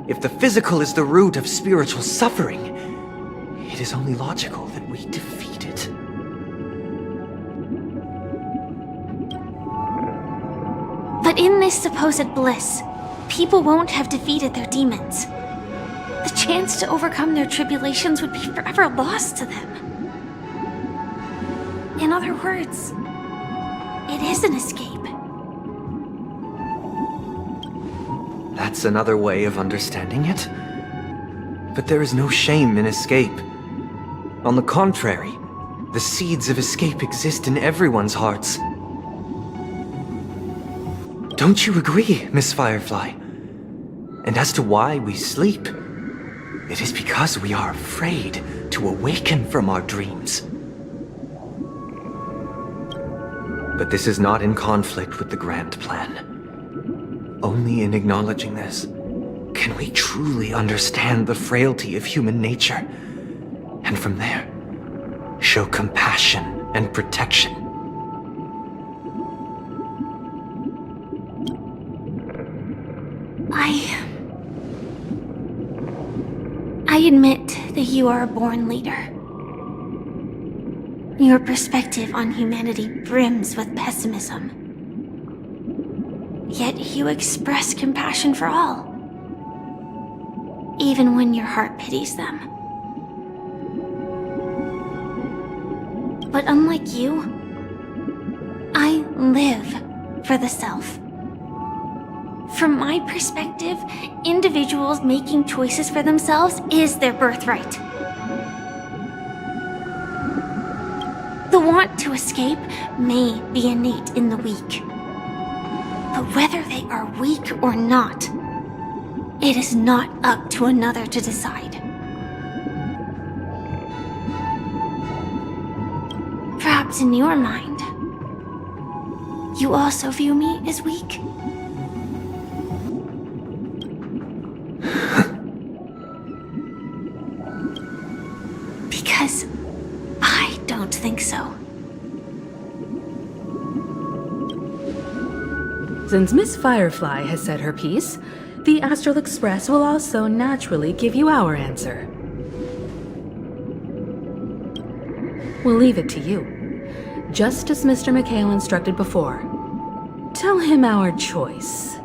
If the physical is the root of spiritual suffering, it is only logical that we defeat it. But in this supposed bliss, people won't have defeated their demons. The chance to overcome their tribulations would be forever lost to them. In other words, it is an escape. That's another way of understanding it. But there is no shame in escape. On the contrary, the seeds of escape exist in everyone's hearts. Don't you agree, Miss Firefly? And as to why we sleep, it is because we are afraid to awaken from our dreams. But this is not in conflict with the grand plan. Only in acknowledging this can we truly understand the frailty of human nature, and from there, show compassion and protection. I admit that you are a born leader. Your perspective on humanity brims with pessimism. Yet you express compassion for all, even when your heart pities them. But unlike you, I live for the self. From my perspective, individuals making choices for themselves is their birthright. The want to escape may be innate in the weak. But whether they are weak or not, it is not up to another to decide. Perhaps in your mind, you also view me as weak? Because I don't think so. Since Miss Firefly has said her piece, the Astral Express will also naturally give you our answer. We'll leave it to you, just as Mr. McHale instructed before. Tell him our choice.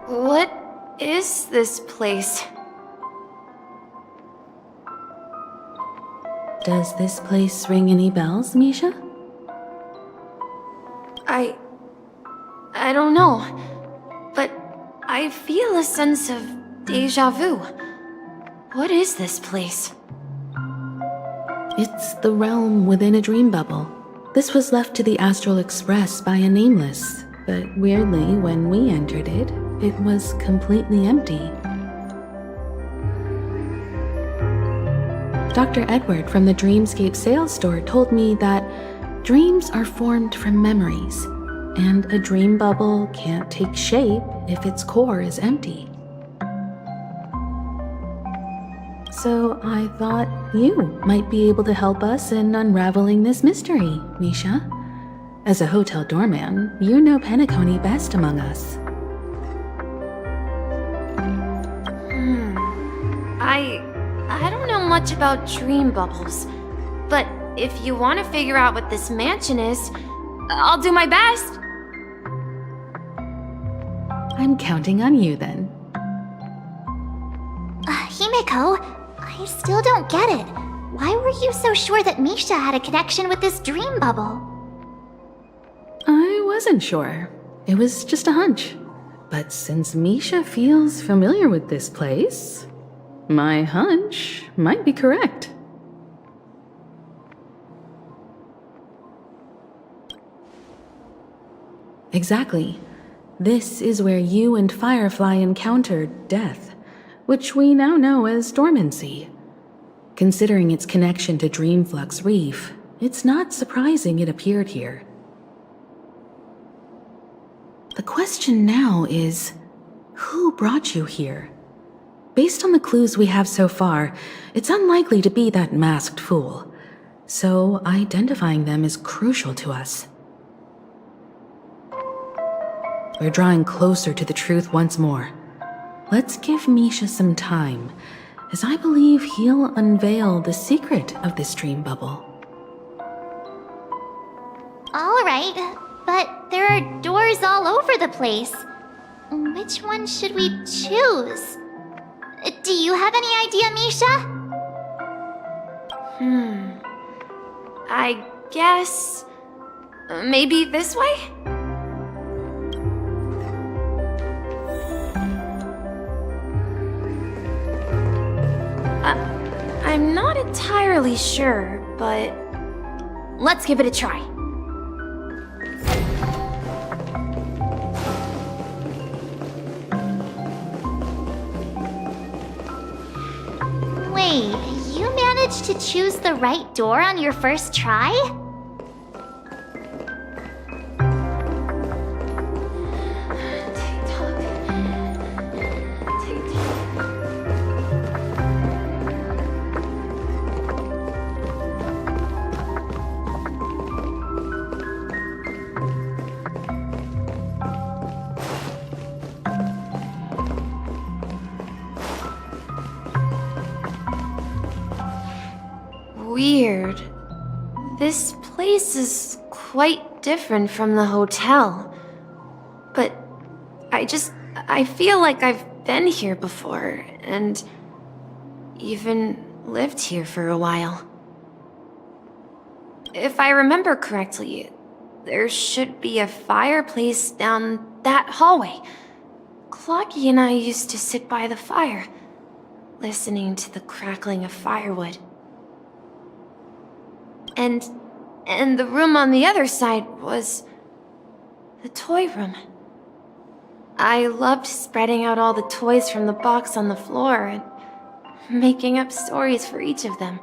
What is this place? Does this place ring any bells, Misha? I don't know, but I feel a sense of déjà vu. What is this place? It's the realm within a dream bubble. This was left to the Astral Express by a nameless, but weirdly, when we entered it, it was completely empty. Dr. Edward from the Dreamscape sales store told me that dreams are formed from memories, and a dream bubble can't take shape if its core is empty. So I thought you might be able to help us in unraveling this mystery, Misha. As a hotel doorman, you know Peniconii best among us. I don't know much about dream bubbles, but if you want to figure out what this mansion is, I'll do my best. I'm counting on you then. Himeko, I still don't get it. Why were you so sure that Misha had a connection with this dream bubble? I wasn't sure. It was just a hunch. But since Misha feels familiar with this place, my hunch might be correct. Exactly. This is where you and Firefly encountered death, which we now know as dormancy. Considering its connection to Dreamflux Reef, it's not surprising it appeared here. The question now is, who brought you here? Based on the clues we have so far, it's unlikely to be that masked fool, so identifying them is crucial to us. We're drawing closer to the truth once more. Let's give Misha some time, as I believe he'll unveil the secret of this dream bubble. All right, but there are doors all over the place. Which one should we choose? Do you have any idea, Misha? I guess... maybe this way? entirely sure, but let's give it a try. Wait, you managed to choose the right door on your first try? Weird. This place is quite different from the hotel. But I feel like I've been here before, and even lived here for a while. If I remember correctly, there should be a fireplace down that hallway. Clocky and I used to sit by the fire, listening to the crackling of firewood. And the room on the other side was the toy room. I loved spreading out all the toys from the box on the floor and making up stories for each of them.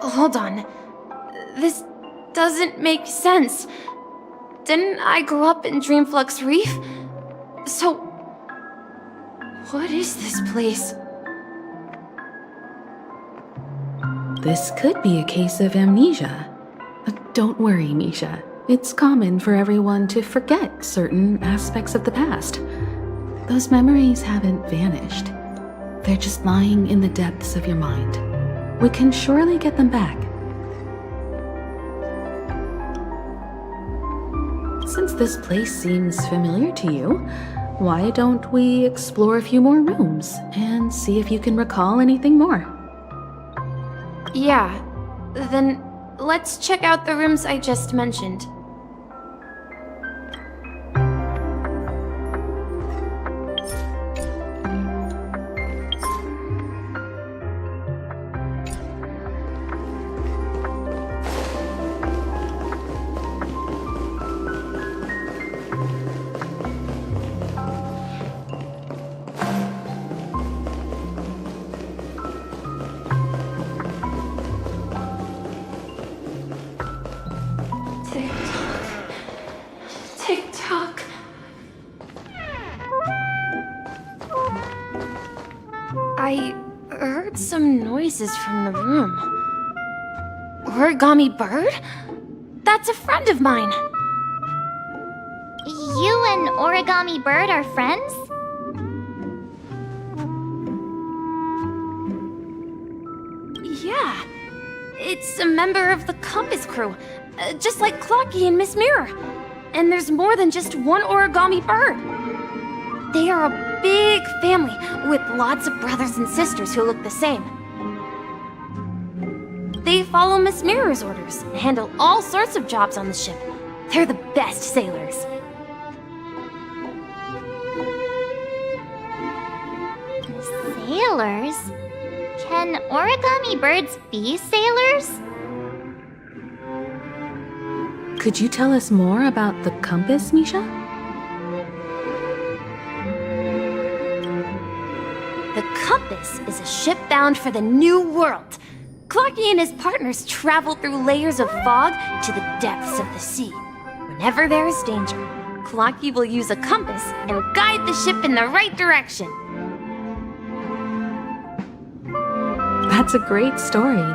Hold on. This doesn't make sense. Didn't I grow up in Dreamflux Reef? So, what is this place? This could be a case of amnesia. Don't worry, Misha. It's common for everyone to forget certain aspects of the past. Those memories haven't vanished. They're just lying in the depths of your mind. We can surely get them back. Since this place seems familiar to you, why don't we explore a few more rooms and see if you can recall anything more? Yeah, then let's check out the rooms I just mentioned. I heard some noises from the room. Origami Bird? That's a friend of mine. You and Origami Bird are friends? Yeah. It's a member of the Compass crew, just like Clocky and Miss Mirror. And there's more than just one Origami Bird. They are a big family with lots of brothers and sisters who look the same. They follow Miss Mirror's orders and handle all sorts of jobs on the ship. They're the best sailors. Sailors? Can origami birds be sailors? Could you tell us more about the compass, Misha? The Compass is a ship bound for the New World. Clocky and his partners travel through layers of fog to the depths of the sea. Whenever there is danger, Clocky will use a compass and guide the ship in the right direction. That's a great story.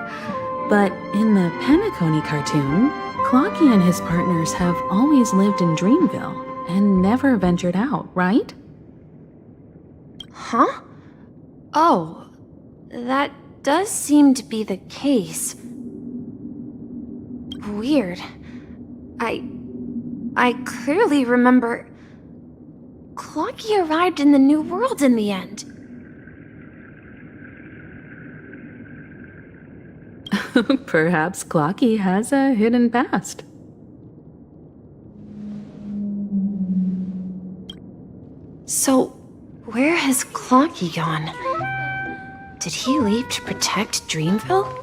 But in the Peniconey cartoon, Clocky and his partners have always lived in Dreamville and never ventured out, right? Huh? Oh, that does seem to be the case. Weird. I clearly remember Clocky arrived in the New World in the end. Perhaps Clocky has a hidden past. So, where has Clocky gone? Did he leave to protect Dreamville?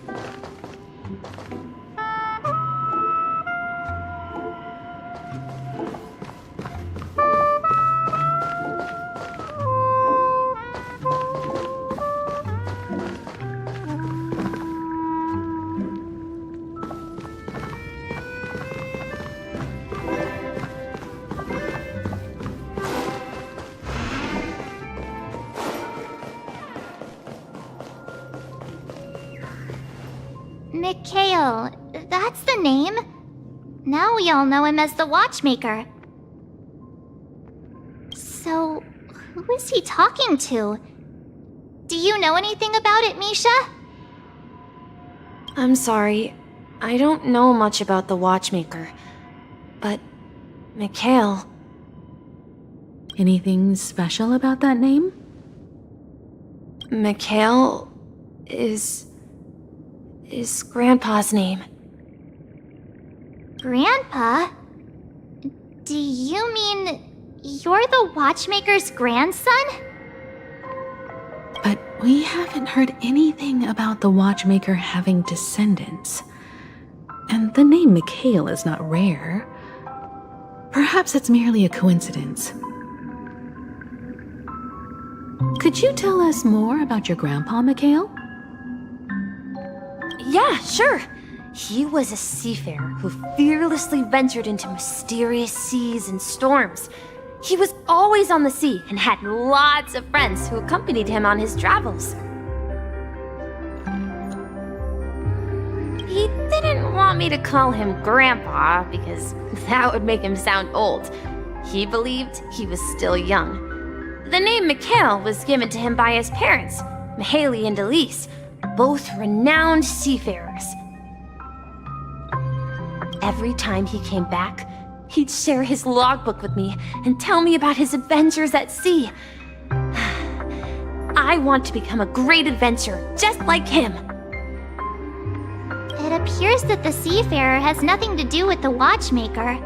Mikhail, that's the name. Now we all know him as the Watchmaker. So, who is he talking to? Do you know anything about it, Misha? I'm sorry. I don't know much about the Watchmaker. But, Mikhail... Anything special about that name? Mikhail is Grandpa's name. Grandpa? Do you mean you're the Watchmaker's grandson? But we haven't heard anything about the Watchmaker having descendants. And the name Mikhail is not rare. Perhaps it's merely a coincidence. Could you tell us more about your grandpa, Mikhail? Yeah, sure. He was a seafarer who fearlessly ventured into mysterious seas and storms. He was always on the sea and had lots of friends who accompanied him on his travels. He didn't want me to call him Grandpa because that would make him sound old. He believed he was still young. The name Mikhail was given to him by his parents, Mihaly and Elise, both renowned seafarers. Every time he came back, he'd share his logbook with me and tell me about his adventures at sea. I want to become a great adventurer, just like him. It appears that the seafarer has nothing to do with the Watchmaker.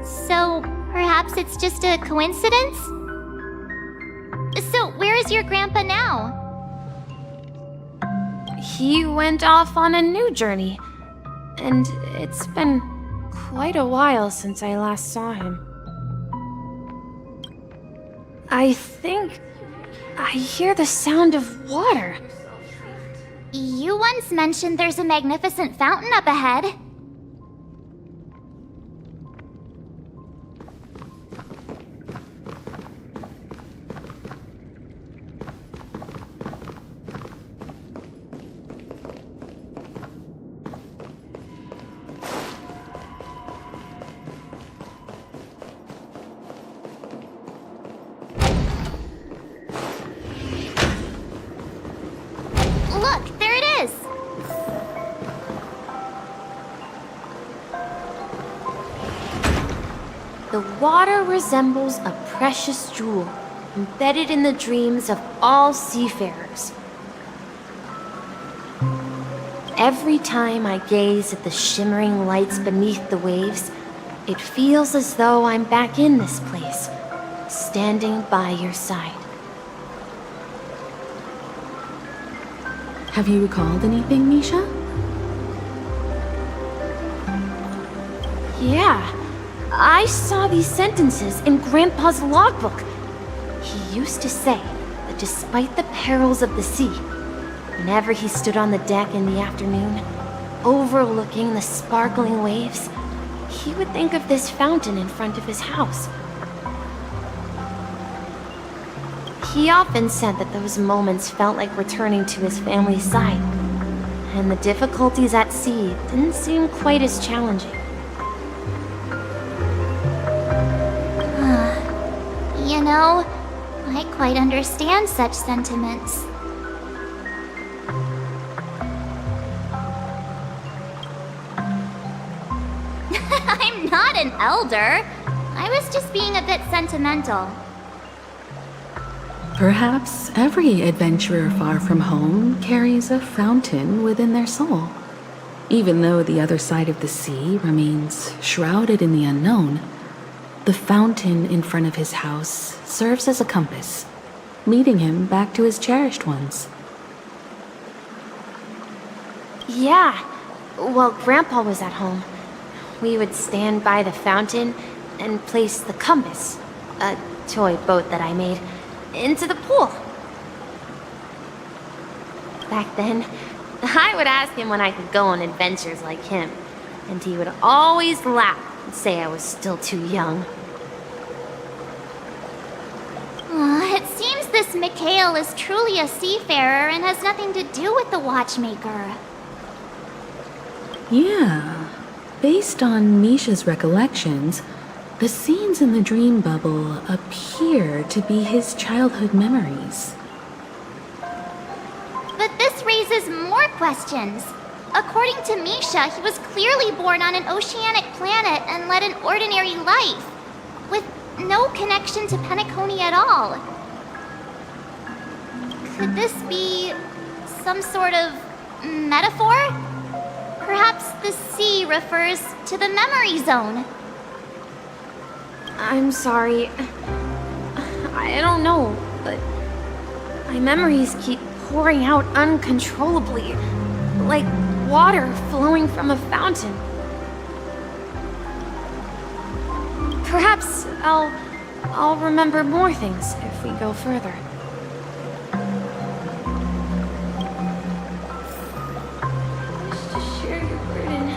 So, perhaps it's just a coincidence? So, where is your grandpa now? He went off on a new journey, and it's been quite a while since I last saw him. I think I hear the sound of water. You once mentioned there's a magnificent fountain up ahead. Look, there it is! The water resembles a precious jewel, embedded in the dreams of all seafarers. Every time I gaze at the shimmering lights beneath the waves, it feels as though I'm back in this place, standing by your side. Have you recalled anything, Misha? Yeah, I saw these sentences in Grandpa's logbook. He used to say that despite the perils of the sea, whenever he stood on the deck in the afternoon, overlooking the sparkling waves, he would think of this fountain in front of his house. He often said that those moments felt like returning to his family's side, and the difficulties at sea didn't seem quite as challenging. You know, I quite understand such sentiments. I'm not an elder. I was just being a bit sentimental. Perhaps every adventurer far from home carries a fountain within their soul. Even though the other side of the sea remains shrouded in the unknown, the fountain in front of his house serves as a compass, leading him back to his cherished ones. Yeah. While Grandpa was at home, we would stand by the fountain and place the compass, a toy boat that I made, into the pool. Back then, I would ask him when I could go on adventures like him, and he would always laugh and say I was still too young. It seems this Mikhail is truly a seafarer and has nothing to do with the watchmaker. Yeah. Based on Misha's recollections, the scenes in the dream bubble appear to be his childhood memories. But this raises more questions. According to Misha, he was clearly born on an oceanic planet and led an ordinary life, with no connection to Peniconia at all. Could this be some sort of metaphor? Perhaps the sea refers to the memory zone. I'm sorry. I don't know, but my memories keep pouring out uncontrollably, like water flowing from a fountain. Perhaps I'll remember more things if we go further. Just share your burden.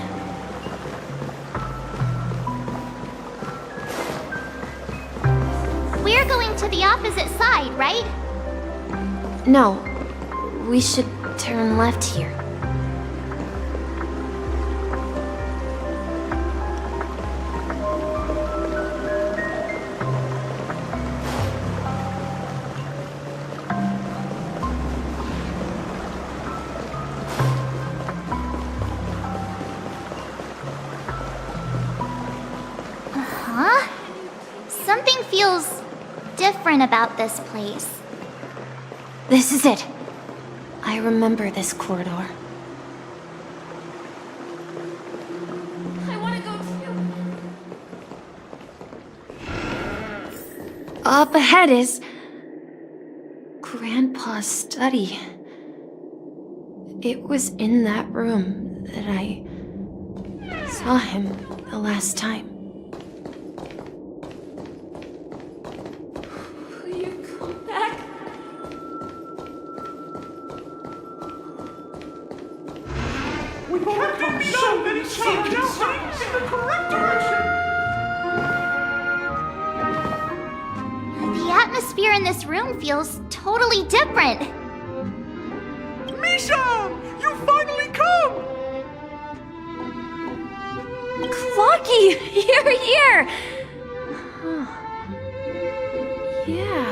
We're going to the opposite side, right? No, we should turn left here. Huh? Something feels different about this place. This is it. I remember this corridor. I want to go too. Up ahead is Grandpa's study. It was in that room that I saw him the last time. Will you come back? We can't do so many things in the correct direction! The atmosphere in this room feels totally different. Misha! You finally come! Clocky! You're here! Huh. Yeah.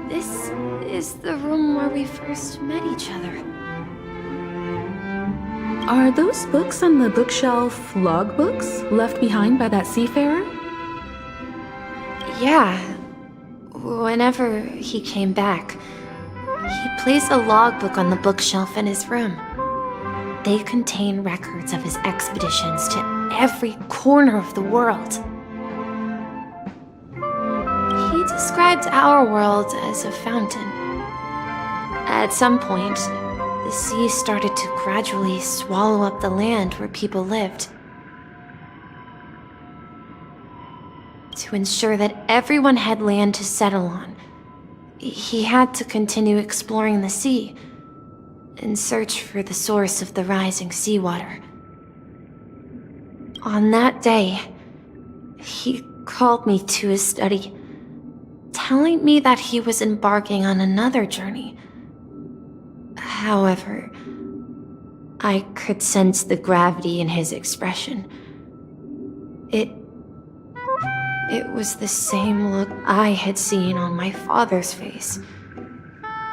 This is the room where we first met each other. Are those books on the bookshelf logbooks left behind by that seafarer? Yeah. Whenever he came back, he placed a logbook on the bookshelf in his room. They contain records of his expeditions to every corner of the world. He described our world as a fountain. At some point, the sea started to gradually swallow up the land where people lived. To ensure that everyone had land to settle on, he had to continue exploring the sea and search for the source of the rising seawater. On that day, he called me to his study, telling me that he was embarking on another journey. However, I could sense the gravity in his expression. It was the same look I had seen on my father's face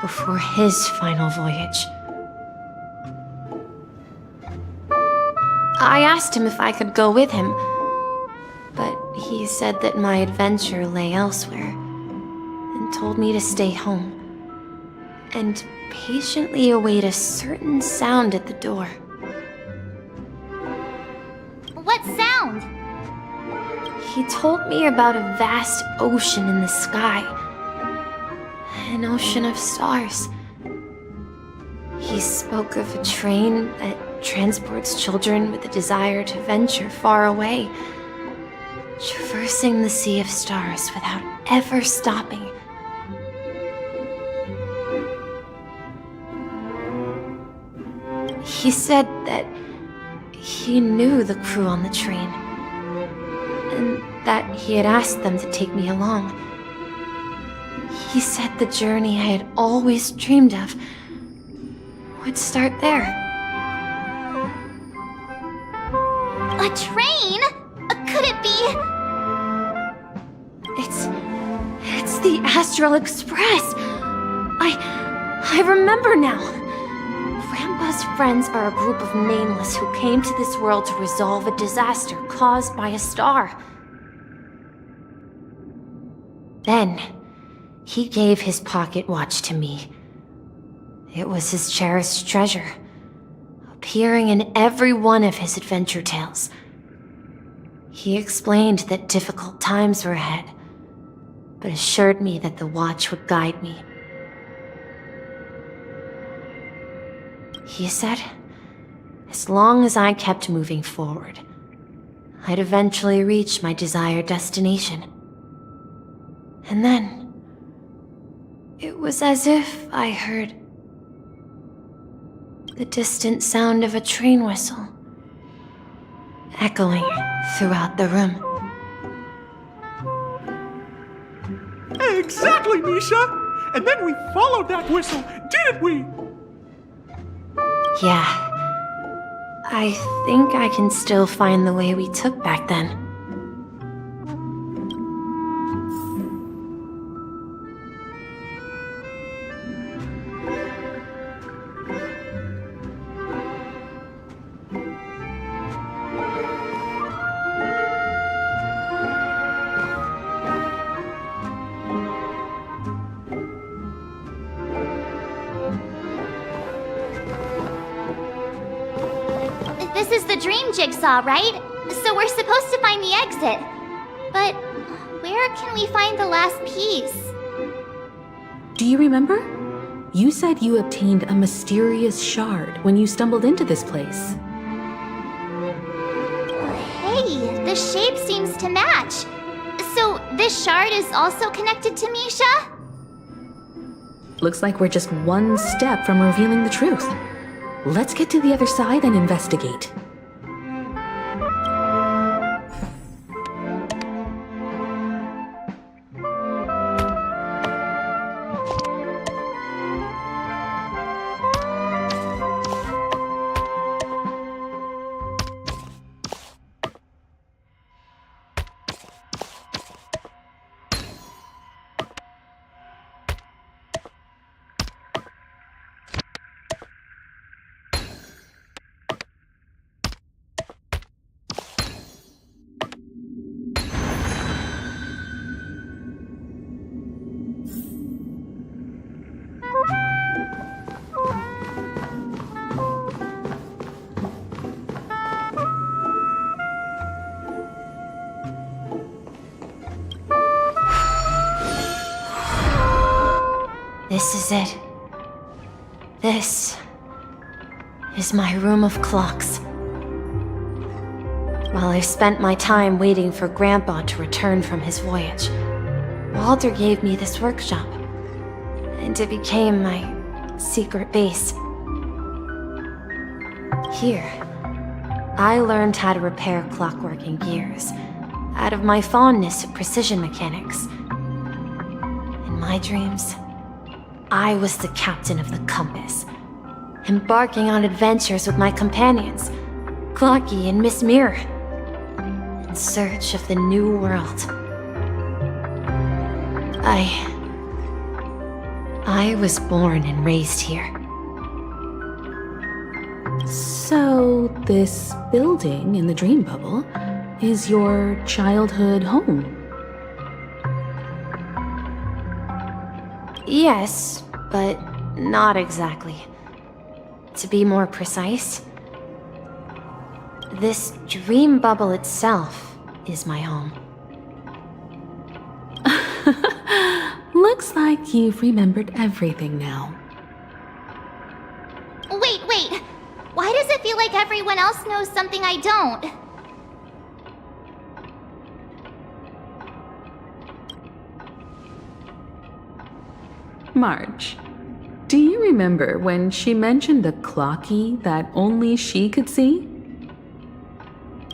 before his final voyage. I asked him if I could go with him, but he said that my adventure lay elsewhere and told me to stay home and patiently await a certain sound at the door. What sound? He told me about a vast ocean in the sky. An ocean of stars. He spoke of a train that transports children with a desire to venture far away, traversing the sea of stars without ever stopping. He said that he knew the crew on the train, and that he had asked them to take me along. He said the journey I had always dreamed of would start there. A train? Could it be? It's the Astral Express! I remember now. Grandpa's friends are a group of nameless who came to this world to resolve a disaster caused by a star. Then, he gave his pocket watch to me. It was his cherished treasure, appearing in every one of his adventure tales. He explained that difficult times were ahead, but assured me that the watch would guide me. He said, as long as I kept moving forward, I'd eventually reach my desired destination. And then, it was as if I heard the distant sound of a train whistle echoing throughout the room. Exactly, Misha! And then we followed that whistle, didn't we? Yeah. I think I can still find the way we took back then. This is the dream jigsaw, right? So we're supposed to find the exit. But where can we find the last piece? Do you remember? You said you obtained a mysterious shard when you stumbled into this place. Hey, the shape seems to match. So this shard is also connected to Misha? Looks like we're just one step from revealing the truth. Let's get to the other side and investigate. This is it. This is my room of clocks. While I've spent my time waiting for Grandpa to return from his voyage, Walter gave me this workshop, and it became my secret base. Here, I learned how to repair clockwork and gears out of my fondness of precision mechanics. In my dreams, I was the captain of the compass, embarking on adventures with my companions, Clocky and Miss Mirror, in search of the new world. I was born and raised here. So, this building in the dream bubble is your childhood home? Yes, but not exactly. To be more precise, this dream bubble itself is my home. Looks like you've remembered everything now. Why does it feel like everyone else knows something I don't? March, do you remember when she mentioned the clocky that only she could see?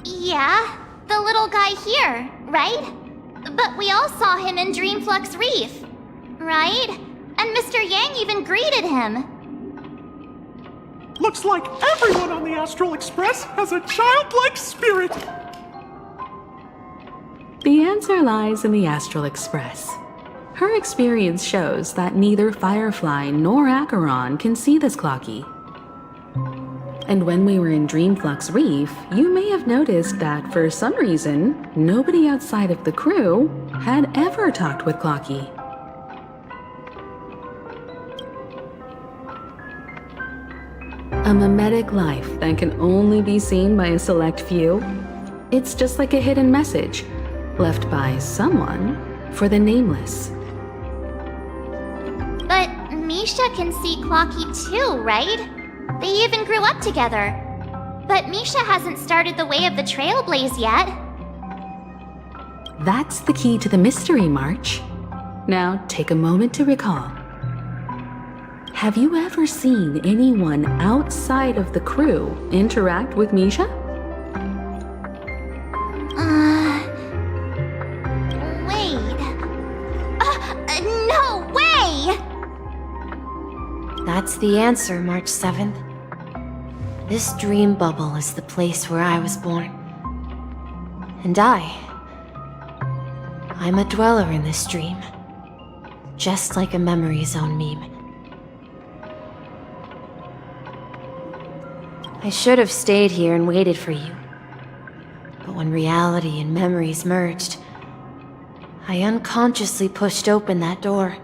Yeah, the little guy here, right? But we all saw him in Dreamflux Reef, right? And Mr. Yang even greeted him. Looks like everyone on the Astral Express has a childlike spirit. The answer lies in the Astral Express. Her experience shows that neither Firefly nor Acheron can see this clocky. And when we were in Dreamflux Reef, you may have noticed that for some reason, nobody outside of the crew had ever talked with Clocky. A mimetic life that can only be seen by a select few. It's just like a hidden message left by someone for the nameless. But Misha can see Clocky too, right? They even grew up together. But Misha hasn't started the way of the Trailblaze yet. That's the key to the mystery, March. Now take a moment to recall. Have you ever seen anyone outside of the crew interact with Misha? Wait. No way! That's the answer, March 7th. This dream bubble is the place where I was born. And I'm a dweller in this dream. Just like a Memory Zone meme. I should have stayed here and waited for you. But when reality and memories merged, I unconsciously pushed open that door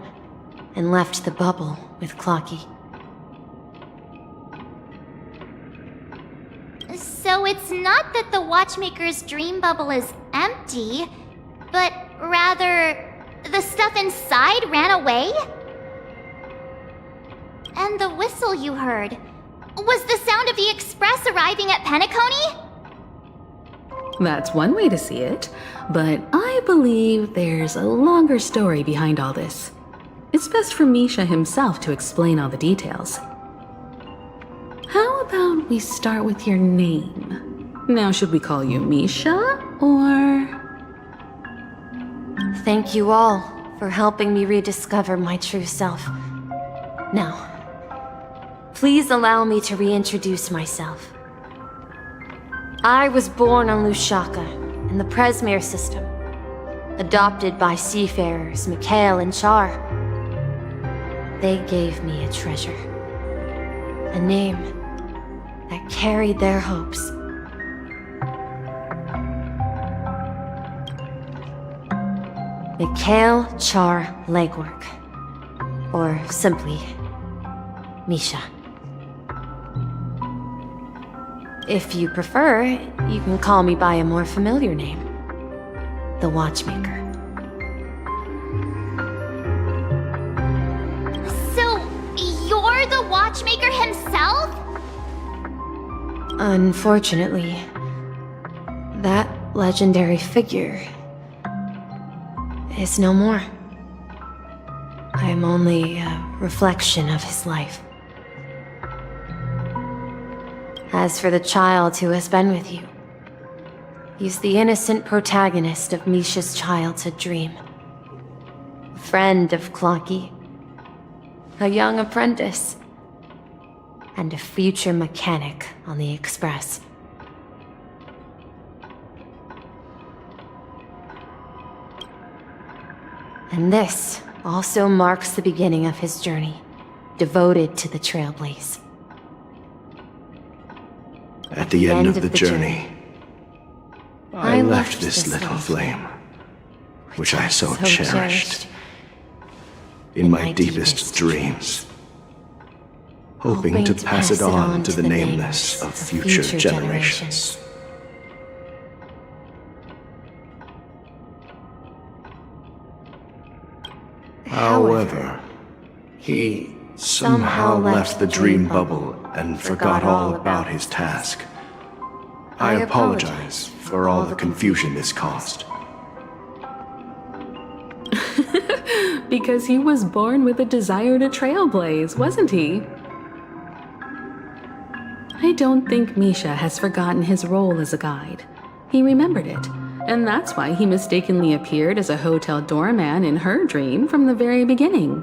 and left the bubble with Clocky. So it's not that the Watchmaker's dream bubble is empty, but rather the stuff inside ran away? And the whistle you heard was the sound of the Express arriving at Peniconey? That's one way to see it, but I believe there's a longer story behind all this. It's best for Misha himself to explain all the details. How about we start with your name? Now, should we call you Misha, or...? Thank you all for helping me rediscover my true self. Now, please allow me to reintroduce myself. I was born on Lushaka, in the Presmere system, adopted by seafarers Mikhail and Char. They gave me a treasure, a name that carried their hopes. Mikhail Char Legwork, or simply, Misha. If you prefer, you can call me by a more familiar name, the Watchmaker. So, you're the Watchmaker himself? Unfortunately, that legendary figure is no more. I am only a reflection of his life. As for the child who has been with you, he's the innocent protagonist of Misha's childhood dream. A friend of Clocky, a young apprentice, and a future mechanic on the Express. And this also marks the beginning of his journey, devoted to the Trailblaze. At the end of the journey, I left this little flame, which I so cherished, in my deepest dreams, hoping to pass it on to the nameless of future generations. However, he somehow left the dream bubble and forgot all about his task. I apologize for all the confusion this caused. Because he was born with a desire to trailblaze, wasn't he? I don't think Misha has forgotten his role as a guide. He remembered it, and that's why he mistakenly appeared as a hotel doorman in her dream from the very beginning.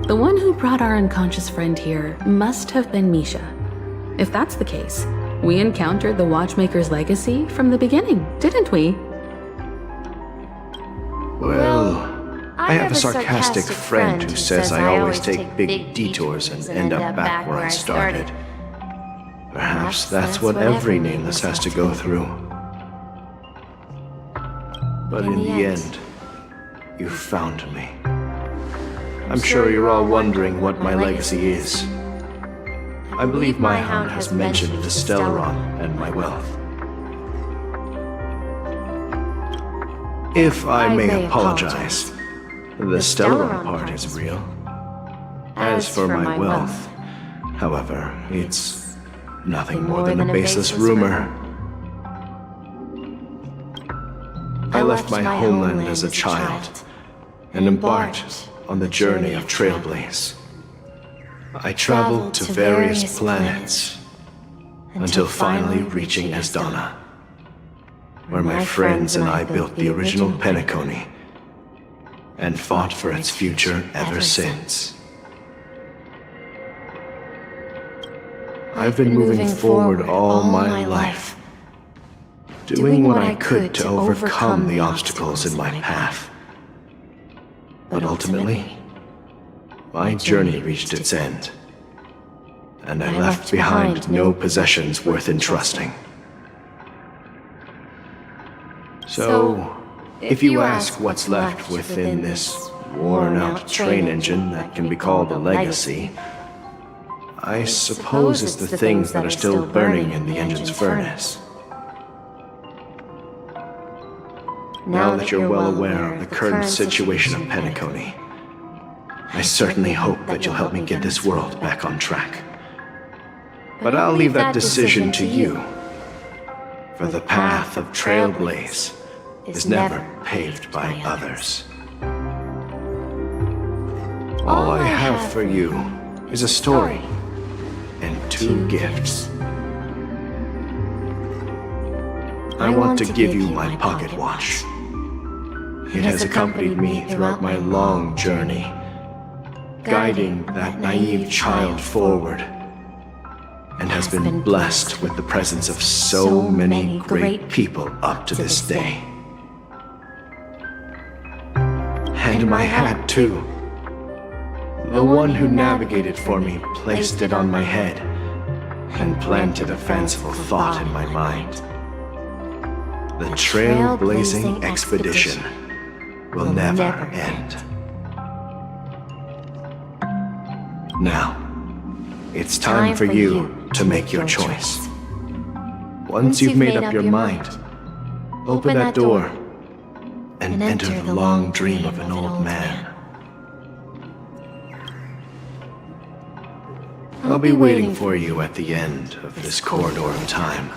The one who brought our unconscious friend here must have been Misha. If that's the case, we encountered the Watchmaker's legacy from the beginning, didn't we? Well, I have a sarcastic friend who says I always take big detours and end up back where I started. Perhaps that's what every nameless has to go through. But in the end, you found me. I'm sure you're all wondering what my legacy is. I believe my hound has mentioned the Stellaron and my wealth. If I may apologize, the Stellaron part is real. As for my wealth, however, it's nothing more than a baseless rumor. I left my homeland as a child and embarked on the journey of Trailblaze. I traveled to various planets until finally reaching Asdana, where my friends and I built the original Peniconie and fought for its future ever since. I've been moving forward all my life, doing what I could to overcome the obstacles in my path. But ultimately, my journey reached its end, and I left behind no possessions worth entrusting. So, if you ask what's left within this worn-out train engine that can be called a legacy, I suppose it's the things that are still burning in the engine's furnace. Now that you're well aware of the current situation of Peniconie, I certainly hope that you'll help me get this world back on track. But I'll leave that decision to you, for the path of Trailblaze is never paved by others. All I have for you is a story and 2 gifts. I want to give you my pocket watch. It has accompanied me throughout my long journey, guiding that naive child forward, and has been blessed with the presence of so many great people up to this day. And my hat, too. The one who navigated for me placed it on my head and planted a fanciful thought in my mind. The trailblazing expedition will never end. Now, it's time for you to make your choice. Once you've made up your mind, open that door and enter the long dream of an old man. I'll be waiting for you at the end of this corridor of time.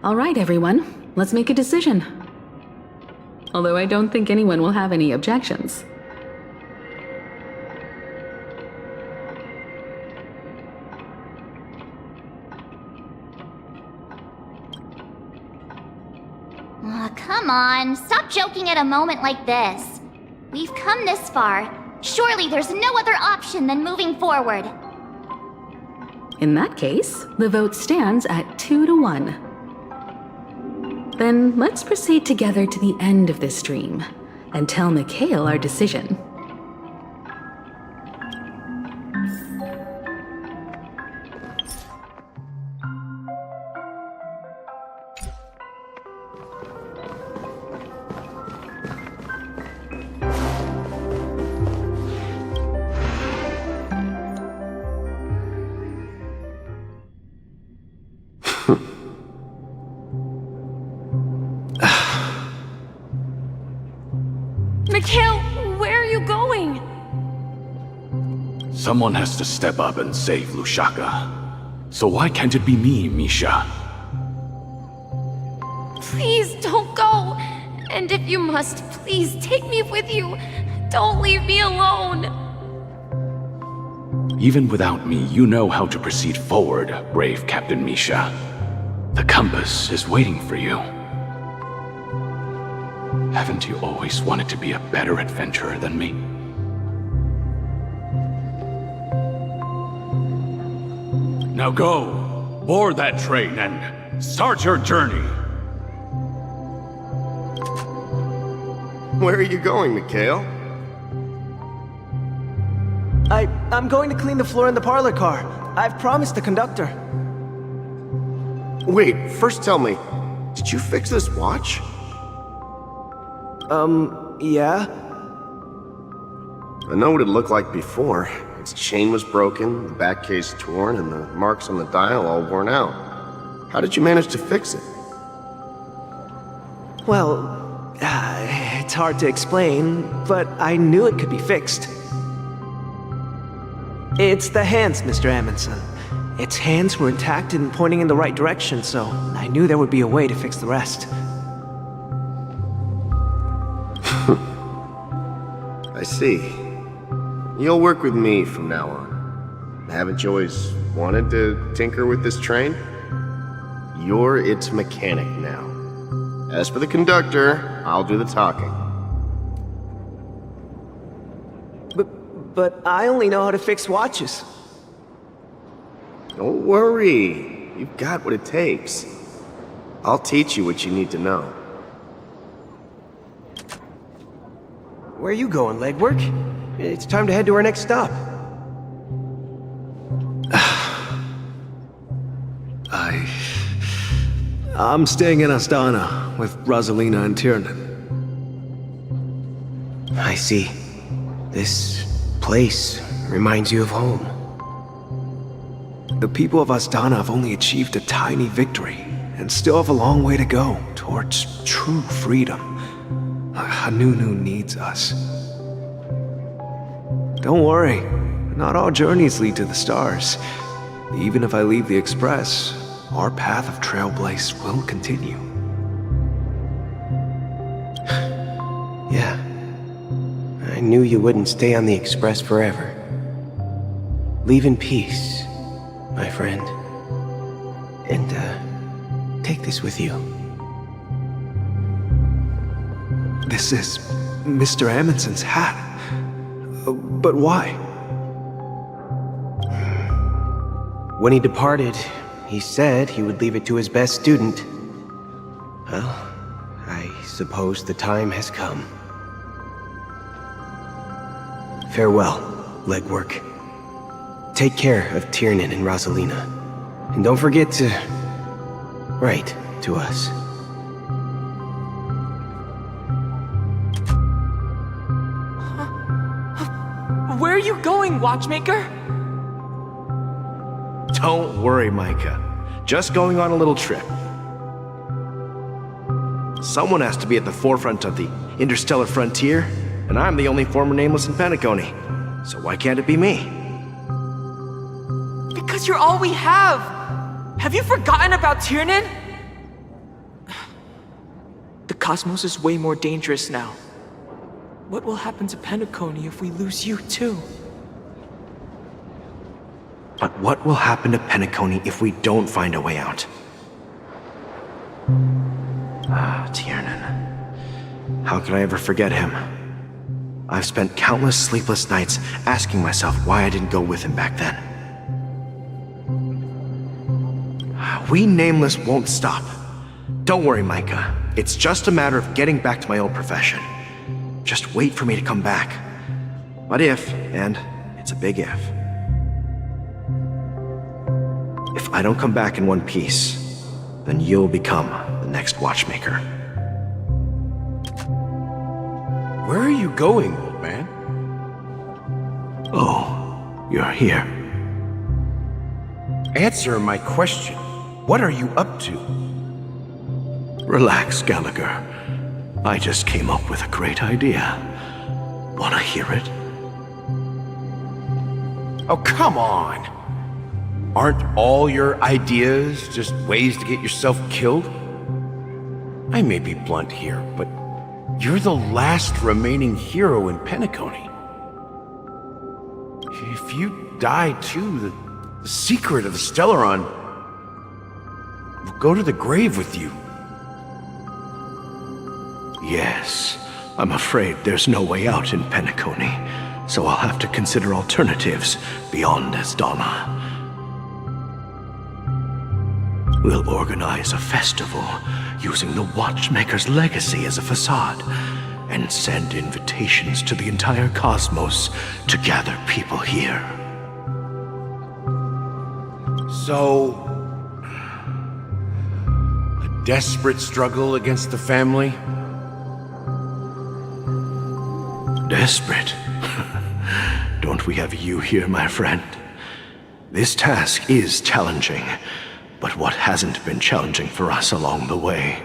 All right, everyone, let's make a decision. Although I don't think anyone will have any objections. Oh, come on, stop joking at a moment like this. We've come this far. Surely there's no other option than moving forward. In that case, the vote stands at 2-1. Then let's proceed together to the end of this dream and tell Mikhail our decision. Kale, where are you going? Someone has to step up and save Lushaka. So why can't it be me, Misha? Please don't go. And if you must, please take me with you. Don't leave me alone. Even without me, you know how to proceed forward, brave Captain Misha. The compass is waiting for you. Haven't you always wanted to be a better adventurer than me? Now go, board that train and start your journey. Where are you going, Mikhail? I'm going to clean the floor in the parlor car. I've promised the conductor. Wait, first tell me, did you fix this watch? Yeah? I know what it looked like before. Its chain was broken, the back case torn, and the marks on the dial all worn out. How did you manage to fix it? Well, it's hard to explain, but I knew it could be fixed. It's the hands, Mr. Amundsen. Its hands were intact and pointing in the right direction, so I knew there would be a way to fix the rest. I see. You'll work with me from now on. Haven't you always wanted to tinker with this train? You're its mechanic now. As for the conductor, I'll do the talking. But I only know how to fix watches. Don't worry. You've got what it takes. I'll teach you what you need to know. Where are you going, legwork? It's time to head to our next stop. I'm staying in Astana with Rosalina and Tiernan. I see. This place reminds you of home. The people of Astana have only achieved a tiny victory and still have a long way to go towards true freedom. Hanunu needs us. Don't worry, not all journeys lead to the stars. Even if I leave the Express, our path of trailblaze will continue. Yeah. I knew you wouldn't stay on the Express forever. Leave in peace, my friend. And, take this with you. This is Mr. Amundsen's hat. But why? When he departed, he said he would leave it to his best student. Well, I suppose the time has come. Farewell, legwork. Take care of Tiernan and Rosalina. And don't forget to write to us. Where are you going, watchmaker? Don't worry, Micah. Just going on a little trip. Someone has to be at the forefront of the interstellar frontier, and I'm the only former nameless in Peniconie. So why can't it be me? Because you're all we have! Have you forgotten about Tiernan? The cosmos is way more dangerous now. What will happen to Peniconie if we lose you too? But what will happen to Peniconie if we don't find a way out? Tiernan. How could I ever forget him? I've spent countless sleepless nights asking myself why I didn't go with him back then. We Nameless won't stop. Don't worry, Micah. It's just a matter of getting back to my old profession. Just wait for me to come back. But if, and it's a big if I don't come back in one piece, then you'll become the next watchmaker. Where are you going, old man? Oh, you're here. Answer my question. What are you up to? Relax, Gallagher. I just came up with a great idea. Wanna hear it? Oh, come on! Aren't all your ideas just ways to get yourself killed? I may be blunt here, but you're the last remaining hero in Peniconie. If you die too, the secret of the Stellaron will go to the grave with you. Yes, I'm afraid there's no way out in Peniconie, so I'll have to consider alternatives beyond Jadala. We'll organize a festival using the Watchmaker's legacy as a facade and send invitations to the entire cosmos to gather people here. So, a desperate struggle against the family? Desperate? Don't we have you here, my friend? This task is challenging, but what hasn't been challenging for us along the way?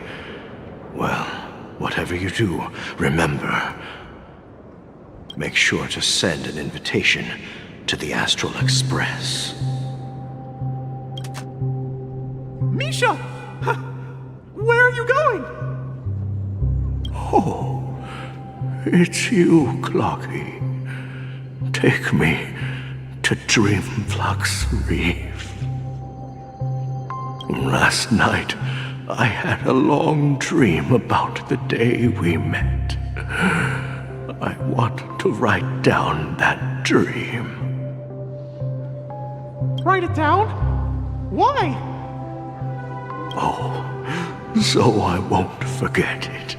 Well, whatever you do, remember, make sure to send an invitation to the Astral Express. Misha! Where are you going? Oh, it's you, Clocky. Take me to Dreamflux Reef. Last night, I had a long dream about the day we met. I want to write down that dream. Write it down? Why? Oh, so I won't forget it.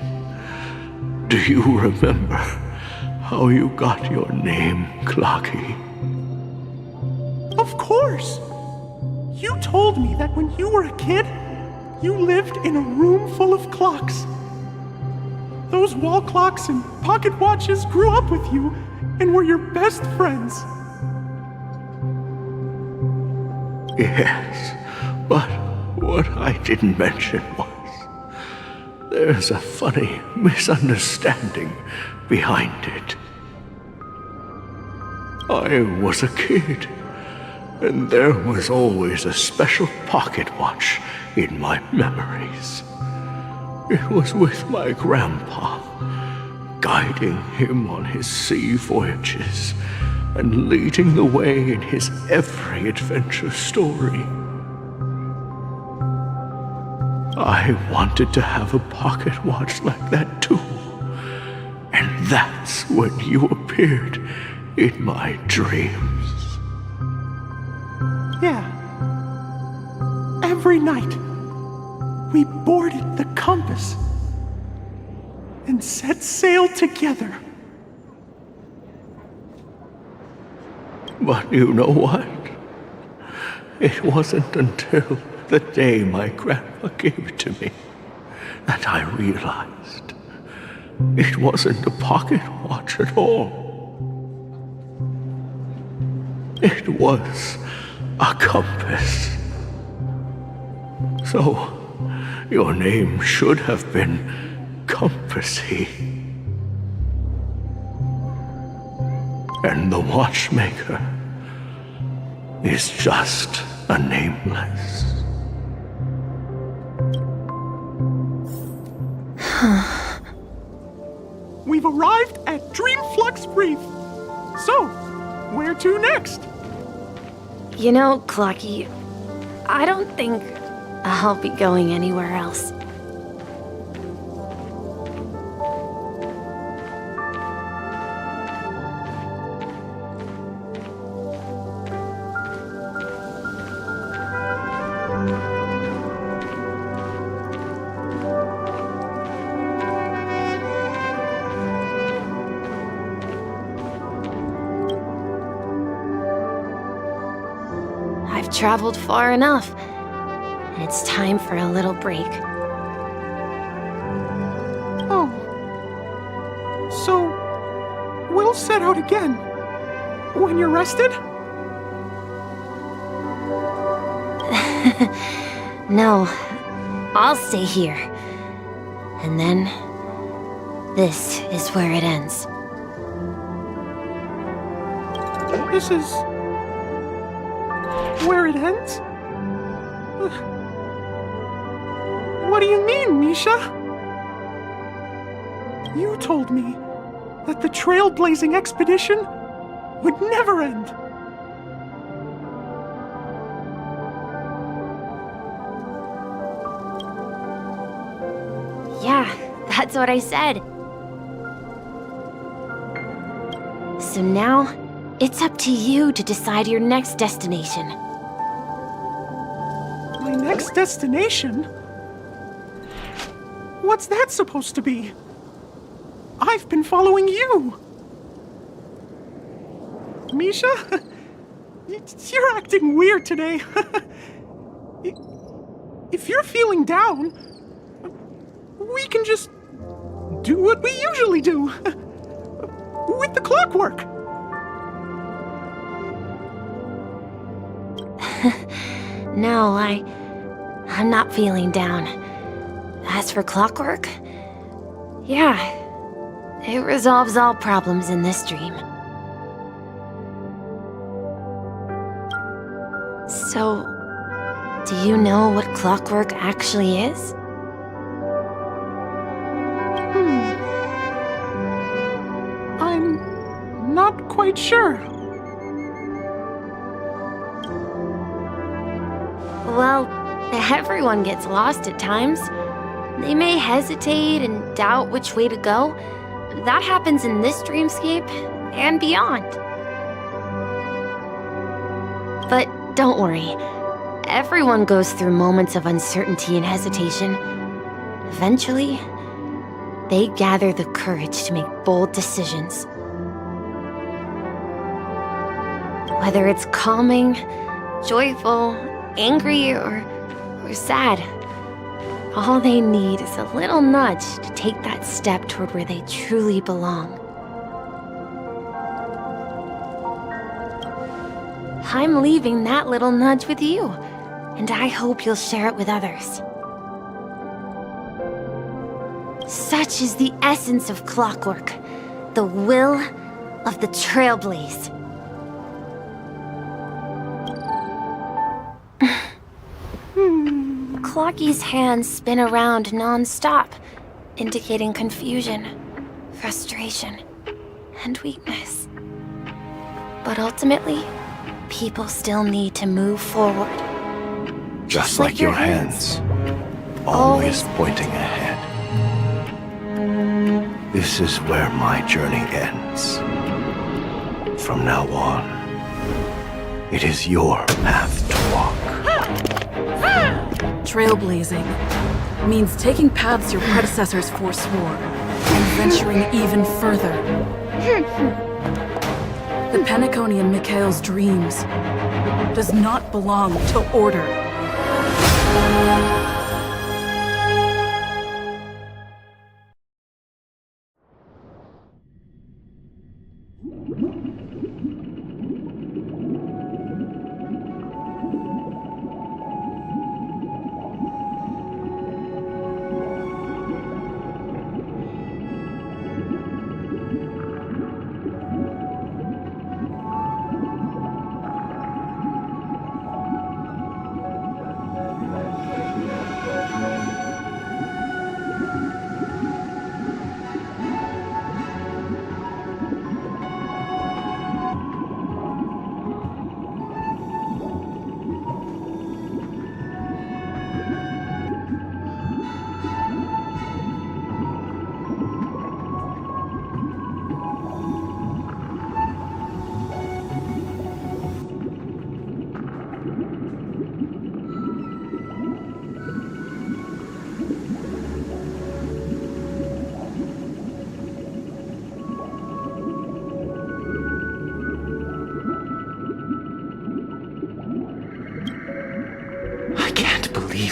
Do you remember how you got your name, Clocky? Of course! You told me that when you were a kid, you lived in a room full of clocks. Those wall clocks and pocket watches grew up with you and were your best friends. Yes, but what I didn't mention was there's a funny misunderstanding behind it. I was a kid, and there was always a special pocket watch in my memories. It was with my grandpa, guiding him on his sea voyages and leading the way in his every adventure story. I wanted to have a pocket watch like that too, and that's when you appeared in my dreams. Yeah. Every night, we boarded the compass and set sail together. But you know what? It wasn't until the day my grandpa gave it to me that I realized it wasn't a pocket watch at all. It was a compass. So, your name should have been Compassy. And the watchmaker is just a nameless. We've arrived at Dreamflux Reef. So, where to next? You know, Clocky, I don't think I'll be going anywhere else. Traveled far enough. It's time for a little break. Oh. So, we'll set out again. When you're rested? No. I'll stay here. And then, this is where it ends. This is... where it ends? What do you mean, Misha? You told me that the trailblazing expedition would never end. Yeah, that's what I said. So now, it's up to you to decide your next destination. My next destination? What's that supposed to be? I've been following you. Misha? You're acting weird today. If you're feeling down, we can just do what we usually do. With the clockwork. No, I'm not feeling down. As for clockwork, yeah, it resolves all problems in this dream. So, do you know what clockwork actually is? I'm not quite sure. Well, everyone gets lost at times. They may hesitate and doubt which way to go. That happens in this dreamscape and beyond. But don't worry. Everyone goes through moments of uncertainty and hesitation. Eventually, they gather the courage to make bold decisions. Whether it's calming, joyful, angry, or sad, all they need is a little nudge to take that step toward where they truly belong. I'm leaving that little nudge with you, and I hope you'll share it with others. Such is the essence of clockwork, the will of the trailblaze. Clocky's hands spin around non-stop, indicating confusion, frustration, and weakness. But ultimately, people still need to move forward. Just like your hands, always pointing ahead. This is where my journey ends. From now on, it is your path to walk. Trailblazing means taking paths your predecessors forswore and venturing even further. The Peniconii in Mikhail's dreams does not belong to order.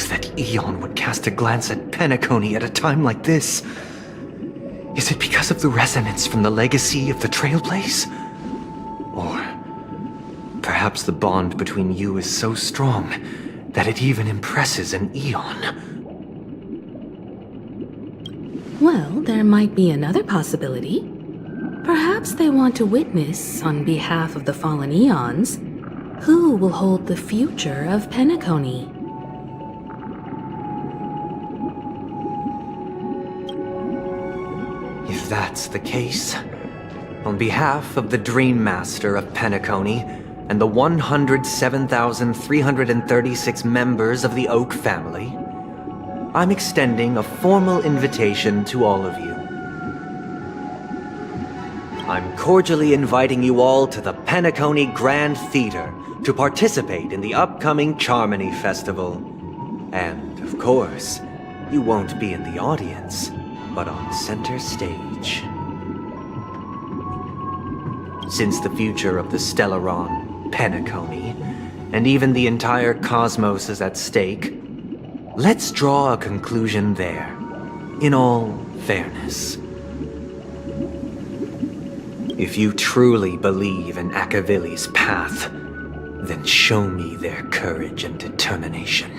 That Eon would cast a glance at Peniconii at a time like this. Is it because of the resonance from the legacy of the Trailblaze? Or perhaps the bond between you is so strong that it even impresses an Eon? Well, there might be another possibility. Perhaps they want to witness, on behalf of the fallen eons, who will hold the future of Peniconie. If that's the case, on behalf of the Dream Master of Peniconie and the 107,336 members of the Oak family, I'm extending a formal invitation to all of you. I'm cordially inviting you all to the Peniconie Grand Theater to participate in the upcoming Charmony Festival. And, of course, you won't be in the audience, but on center stage. Since the future of the Stellaron, Peniconie, and even the entire cosmos is at stake, let's draw a conclusion there, in all fairness. If you truly believe in Akavili's path, then show me their courage and determination.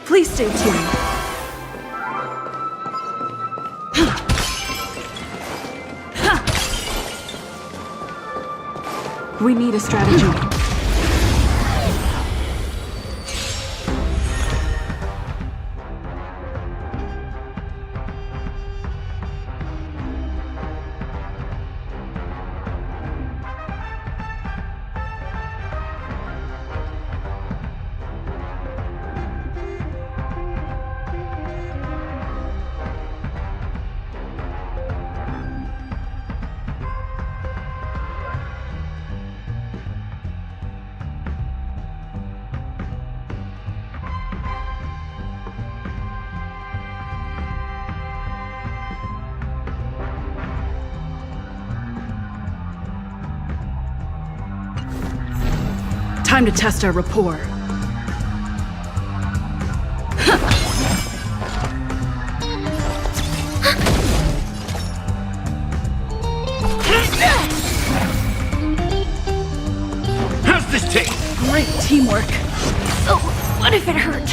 Please stay tuned. We need a strategy. Time to test our rapport. How's this taste? Great teamwork. Oh, what if it hurt?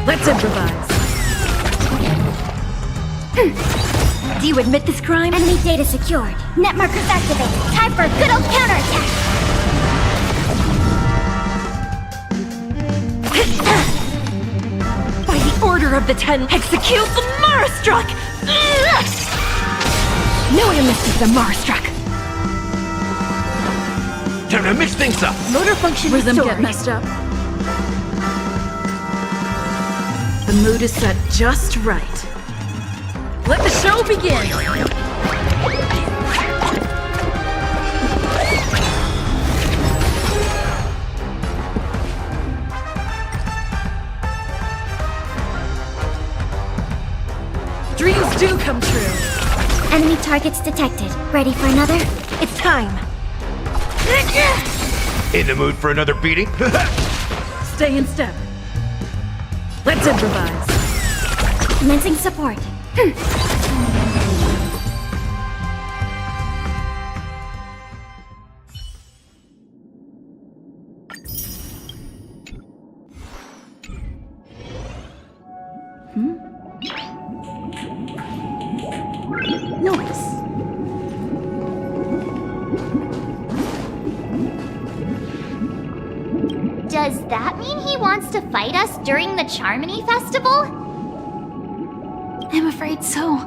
Let's improvise. Do you admit this crime? Enemy data secured. Net markers activated. Time for a good old counterattack. By the order of the 10, execute the Marastruck! No one misses the Marastruck. Time to mix things up. Motor function Rhythm restored. get messed up. The mood is set just right. Let the show begin! Dreams do come true! Enemy targets detected. Ready for another? It's time! In the mood for another beating? Stay in step. Let's improvise. Commencing support. Noise. Does that mean he wants to fight us during the Charmony Festival? I'm afraid so.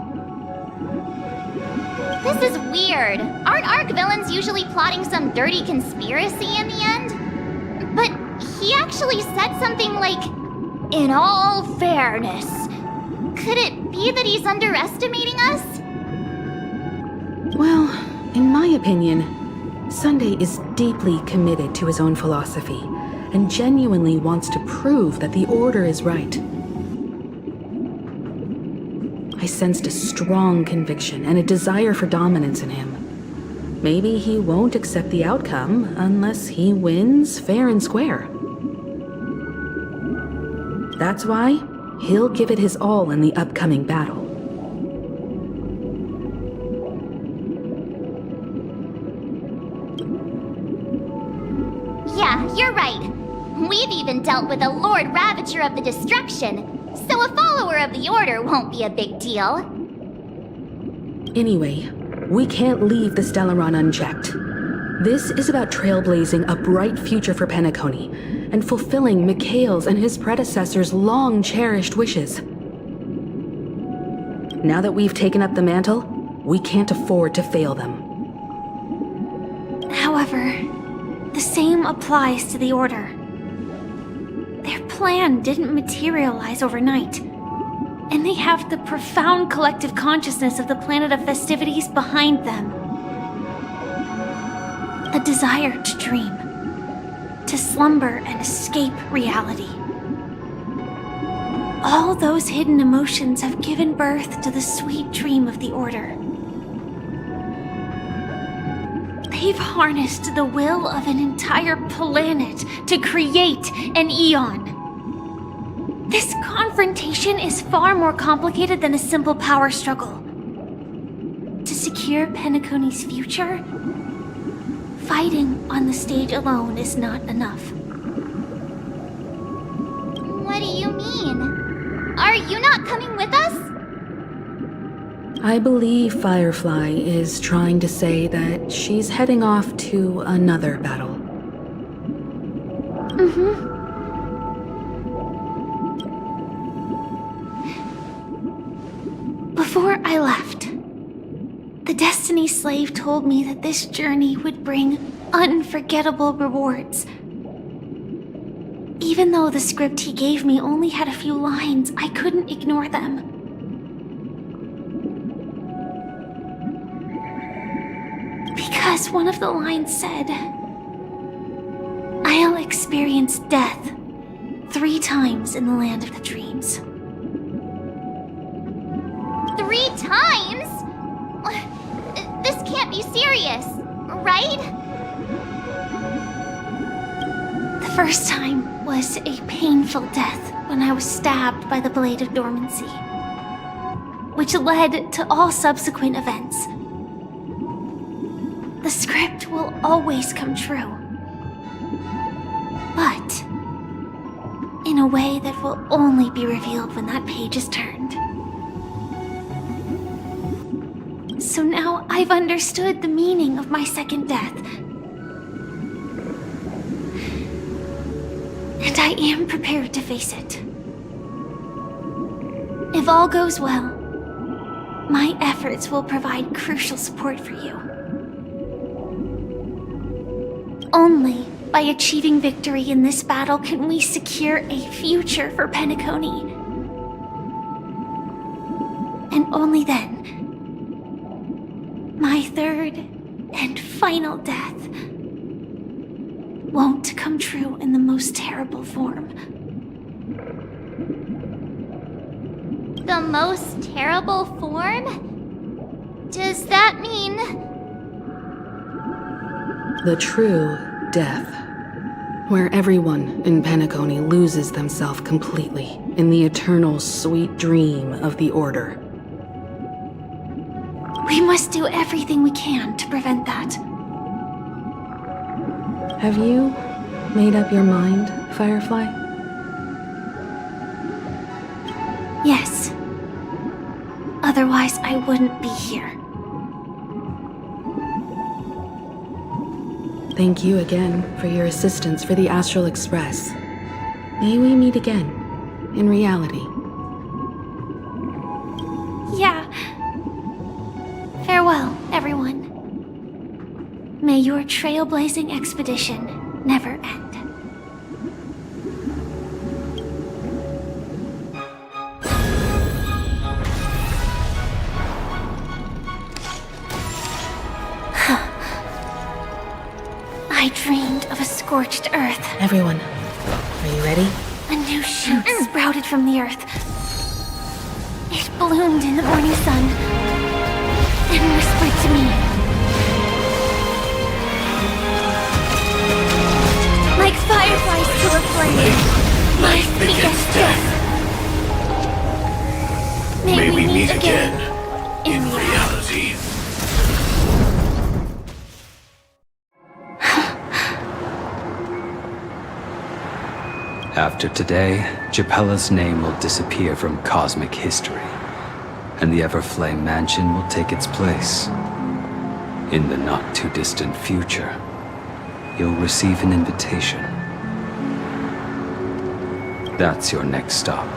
This is weird. Aren't Arc villains usually plotting some dirty conspiracy in the end? But he actually said something like, "In all fairness." Could it be that he's underestimating us? Well, in my opinion, Sandey is deeply committed to his own philosophy and genuinely wants to prove that the Order is right. I sensed a strong conviction and a desire for dominance in him. Maybe he won't accept the outcome unless he wins fair and square. That's why he'll give it his all in the upcoming battle. Yeah, you're right. We've even dealt with a Lord Ravager of the Destruction, so a follower of the Order won't be a big deal. Anyway, we can't leave the Stellaron unchecked. This is about trailblazing a bright future for Peniconie and fulfilling Mikhail's and his predecessors' long-cherished wishes. Now that we've taken up the mantle, we can't afford to fail them. However, the same applies to the Order. Their plan didn't materialize overnight, and they have the profound collective consciousness of the planet of festivities behind them. A desire to dream, to slumber and escape reality. All those hidden emotions have given birth to the sweet dream of the Order. They've harnessed the will of an entire planet to create an eon. This confrontation is far more complicated than a simple power struggle. To secure Peniconie's future, fighting on the stage alone is not enough. What do you mean? Are you not coming with us? I believe Firefly is trying to say that she's heading off to another battle. Before I left, the Destiny Slave told me that this journey would bring unforgettable rewards. Even though the script he gave me only had a few lines, I couldn't ignore them. Because one of the lines said, "I'll experience death 3 times in the land of the dreams." 3 times? This can't be serious, right? The first time was a painful death when I was stabbed by the Blade of Dormancy, which led to all subsequent events. The script will always come true, but in a way that will only be revealed when that page is turned. So now I've understood the meaning of my second death. And I am prepared to face it. If all goes well, my efforts will provide crucial support for you. Only by achieving victory in this battle can we secure a future for Peniconie. And only then, my third and final death won't come true in the most terrible form. The most terrible form? Does that mean... The true death, where everyone in Peniconie loses themselves completely in the eternal sweet dream of the Order. We must do everything we can to prevent that. Have you made up your mind, Firefly? Yes. Otherwise, I wouldn't be here. Thank you again for your assistance for the Astral Express. May we meet again, in reality. everyone. May your trailblazing expedition never end. I dreamed of a scorched earth. Everyone, are you ready? A new shoot sprouted from the earth. It bloomed in the morning sun and whispered to me. Like fireflies to a flame, life begets death. May we meet again in reality. After today, Japella's name will disappear from cosmic history, and the Everflame Mansion will take its place. In the not-too-distant future, you'll receive an invitation. That's your next stop.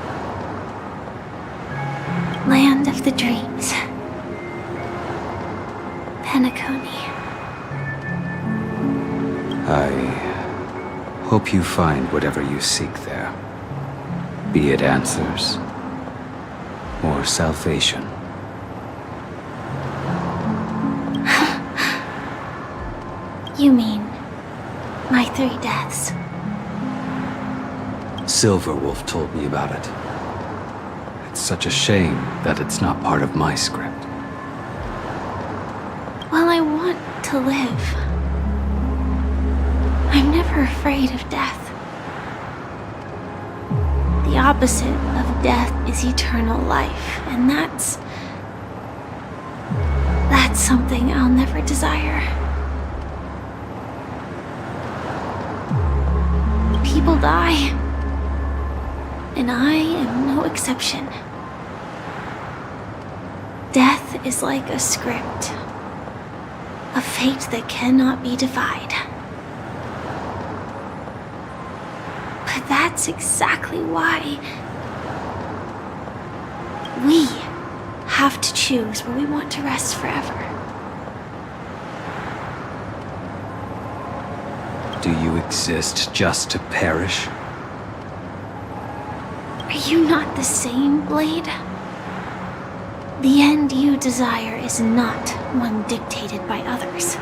Land of the Dreams. Penaconii. I hope you find whatever you seek there. Be it answers or salvation. You mean my 3 deaths? Silverwolf told me about it. It's such a shame that it's not part of my script. Well, I want to live. I'm never afraid of death. The opposite of death is eternal life, and that's something I'll never desire. People die, and I am no exception. Death is like a script, a fate that cannot be defied. But that's exactly why we have to choose where we want to rest forever. Do you exist just to perish? Are you not the same, Blade? The end you desire is not one dictated by others.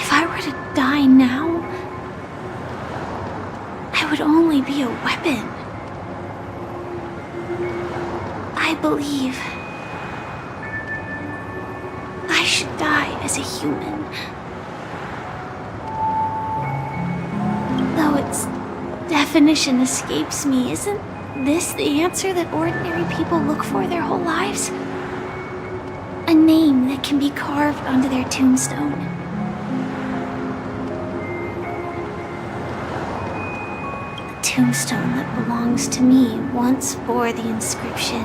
If I were to die now, I would only be a weapon. I believe I should die as a human. Though its definition escapes me, isn't this the answer that ordinary people look for their whole lives? A name that can be carved onto their tombstone. The tombstone that belongs to me once bore the inscription,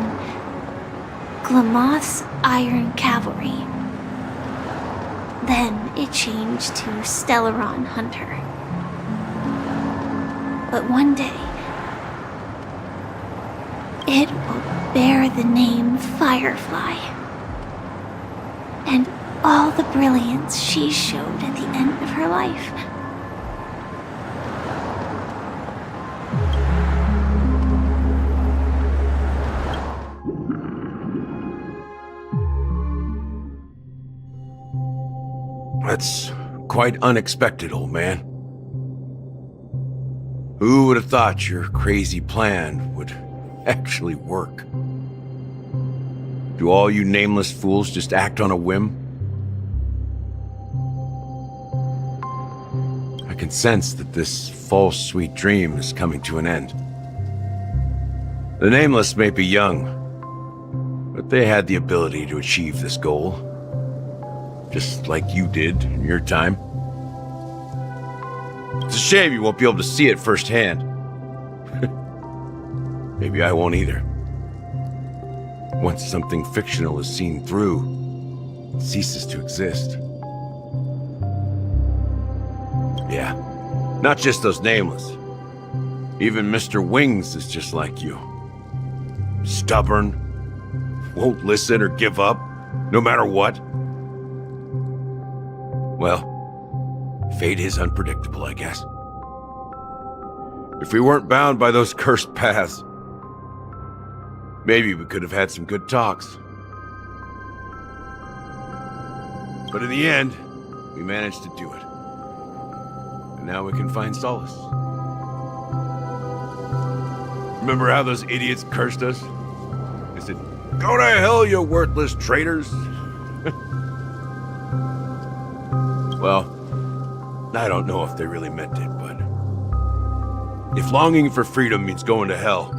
Glamoth's Iron Cavalry. Then it changed to Stellaron Hunter. But one day, it will bear the name Firefly. And all the brilliance she showed at the end of her life. That's quite unexpected, old man. Who would have thought your crazy plan would actually work? Do all you nameless fools just act on a whim? I can sense that this false sweet dream is coming to an end. The nameless may be young, but they had the ability to achieve this goal. Just like you did in your time. It's a shame you won't be able to see it firsthand. Maybe I won't either. Once something fictional is seen through, it ceases to exist. Yeah, not just those nameless. Even Mr. Wings is just like you. Stubborn, won't listen or give up, no matter what? Well, fate is unpredictable, I guess. If we weren't bound by those cursed paths, maybe we could have had some good talks. But in the end, we managed to do it. And now we can find solace. Remember how those idiots cursed us? They said, "Go to hell, you worthless traitors!" Well, I don't know if they really meant it, but if longing for freedom means going to hell,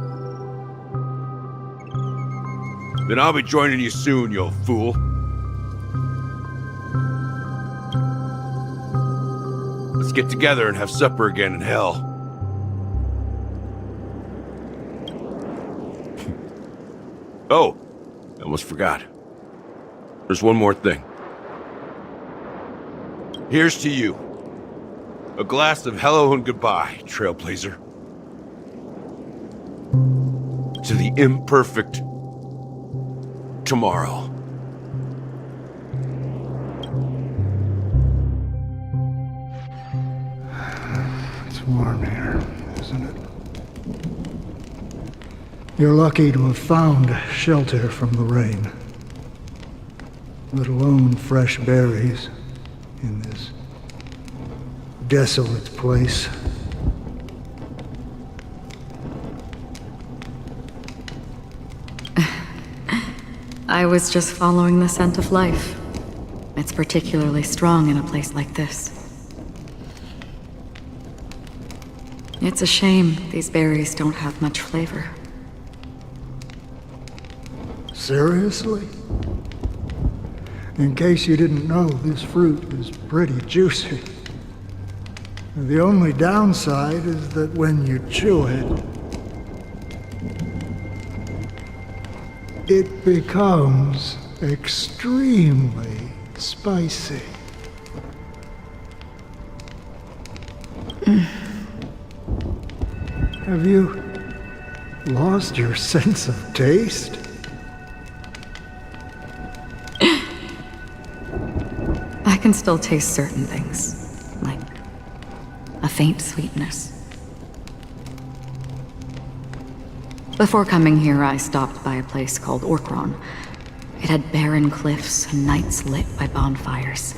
then I'll be joining you soon, you fool. Let's get together and have supper again in hell. Oh, I almost forgot. There's one more thing. Here's to you. A glass of hello and goodbye, Trailblazer. To the imperfect tomorrow. It's warm here, isn't it? You're lucky to have found shelter from the rain, let alone fresh berries in this desolate place. I was just following the scent of life. It's particularly strong in a place like this. It's a shame these berries don't have much flavor. Seriously? In case you didn't know, this fruit is pretty juicy. The only downside is that when you chew it, it becomes extremely spicy. Have you lost your sense of taste? I can still taste certain things, like a faint sweetness. Before coming here, I stopped by a place called Orkron. It had barren cliffs and nights lit by bonfires.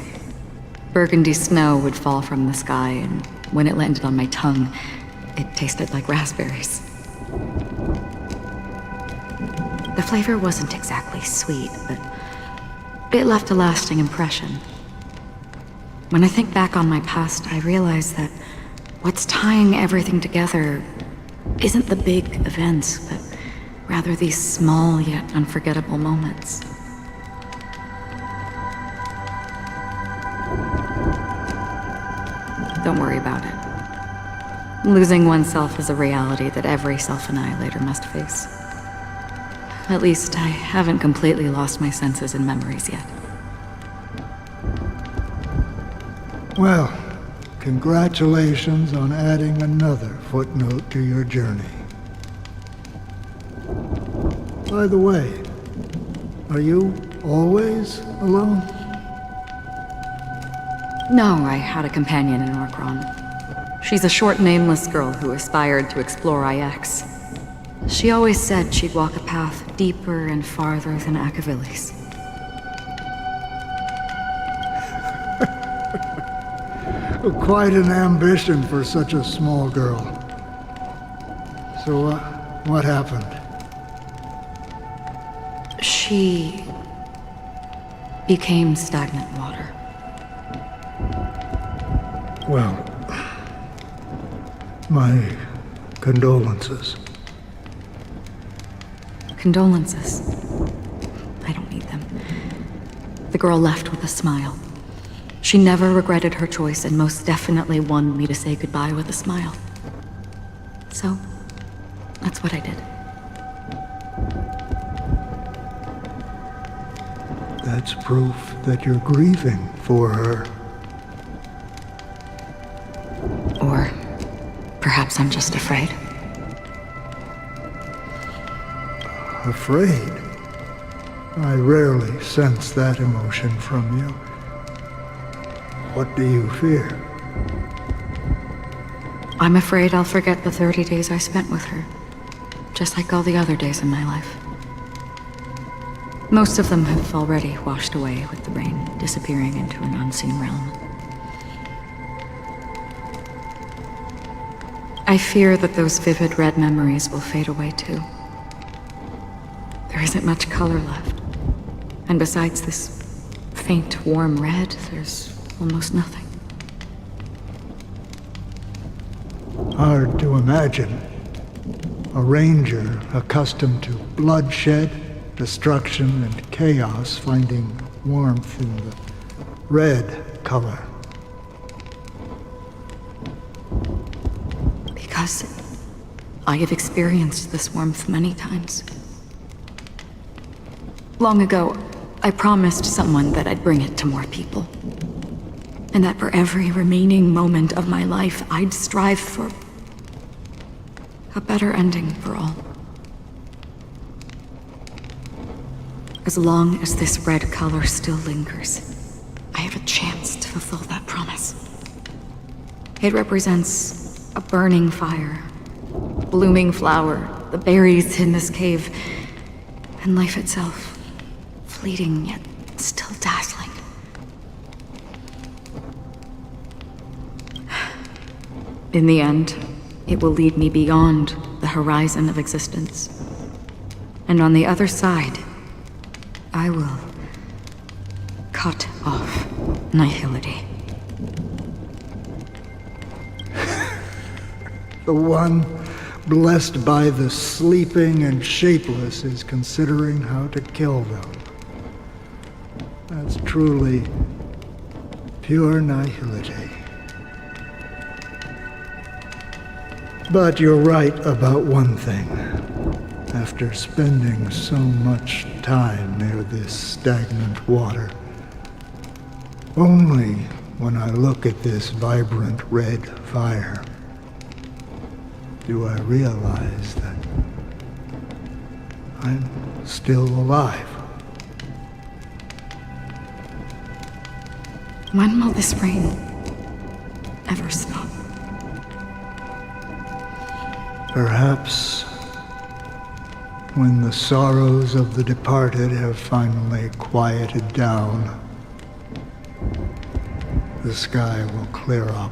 Burgundy snow would fall from the sky, and when it landed on my tongue, it tasted like raspberries. The flavor wasn't exactly sweet, but it left a lasting impression. When I think back on my past, I realize that what's tying everything together isn't the big events, but rather these small yet unforgettable moments. Don't worry about it. Losing oneself is a reality that every self-annihilator must face. At least I haven't completely lost my senses and memories yet. Well, congratulations on adding another footnote to your journey. By the way, are you always alone? No, I had a companion in Orkron. She's a short, nameless girl who aspired to explore IX. She always said she'd walk a path deeper and farther than Akavilli's. Quite an ambition for such a small girl. So, what happened? She became stagnant water. Well, my condolences. Condolences. I don't need them. The girl left with a smile. She never regretted her choice and most definitely wanted me to say goodbye with a smile. So, that's what I did. That's proof that you're grieving for her. Or perhaps I'm just afraid. Afraid? I rarely sense that emotion from you. What do you fear? I'm afraid I'll forget the 30 days I spent with her, just like all the other days in my life. Most of them have already washed away with the rain, disappearing into an unseen realm. I fear that those vivid red memories will fade away too. There isn't much color left, and besides this faint, warm red, there's almost nothing. Hard to imagine. A ranger accustomed to bloodshed, destruction, and chaos finding warmth in the red color. Because I have experienced this warmth many times. Long ago, I promised someone that I'd bring it to more people. And that for every remaining moment of my life, I'd strive for a better ending for all. As long as this red color still lingers, I have a chance to fulfill that promise. It represents a burning fire, blooming flower, the berries in this cave, and life itself, fleeting yet still dazzling. In the end, it will lead me beyond the horizon of existence. And on the other side, I will cut off nihility. The one blessed by the sleeping and shapeless is considering how to kill them. That's truly pure nihility. But you're right about one thing. After spending so much time near this stagnant water, only when I look at this vibrant red fire do I realize that I'm still alive. When will this rain ever stop? Perhaps when the sorrows of the departed have finally quieted down, the sky will clear up.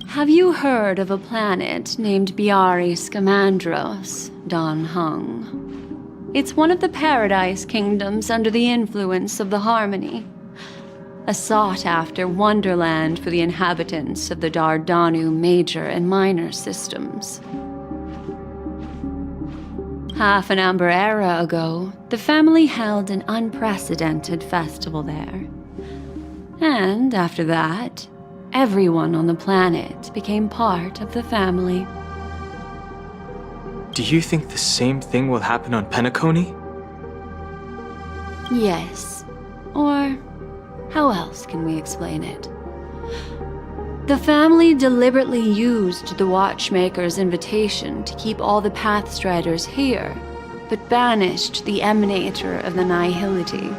Have you heard of a planet named Biari Scamandros, Don Hung? It's one of the Paradise Kingdoms under the influence of the Harmony. A sought-after wonderland for the inhabitants of the Dardanu Major and Minor systems. Half an Amber Era ago, the family held an unprecedented festival there. And after that, everyone on the planet became part of the family. Do you think the same thing will happen on Peniconii? Yes. Or how else can we explain it? The family deliberately used the Watchmaker's invitation to keep all the Pathstriders here, but banished the Emanator of the Nihility.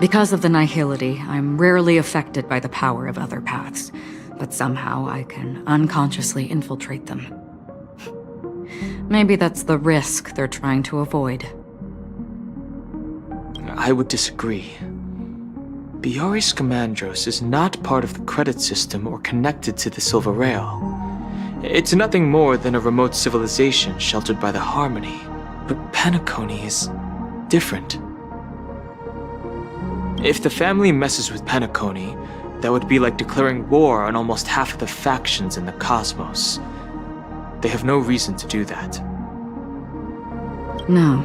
Because of the nihility, I'm rarely affected by the power of other paths, but somehow I can unconsciously infiltrate them. Maybe that's the risk they're trying to avoid. I would disagree. Biari Scamandros is not part of the credit system or connected to the Silver Rail. It's nothing more than a remote civilization sheltered by the Harmony. But Peniconii is different. If the family messes with Peniconii, that would be like declaring war on almost half of the factions in the cosmos. They have no reason to do that. No,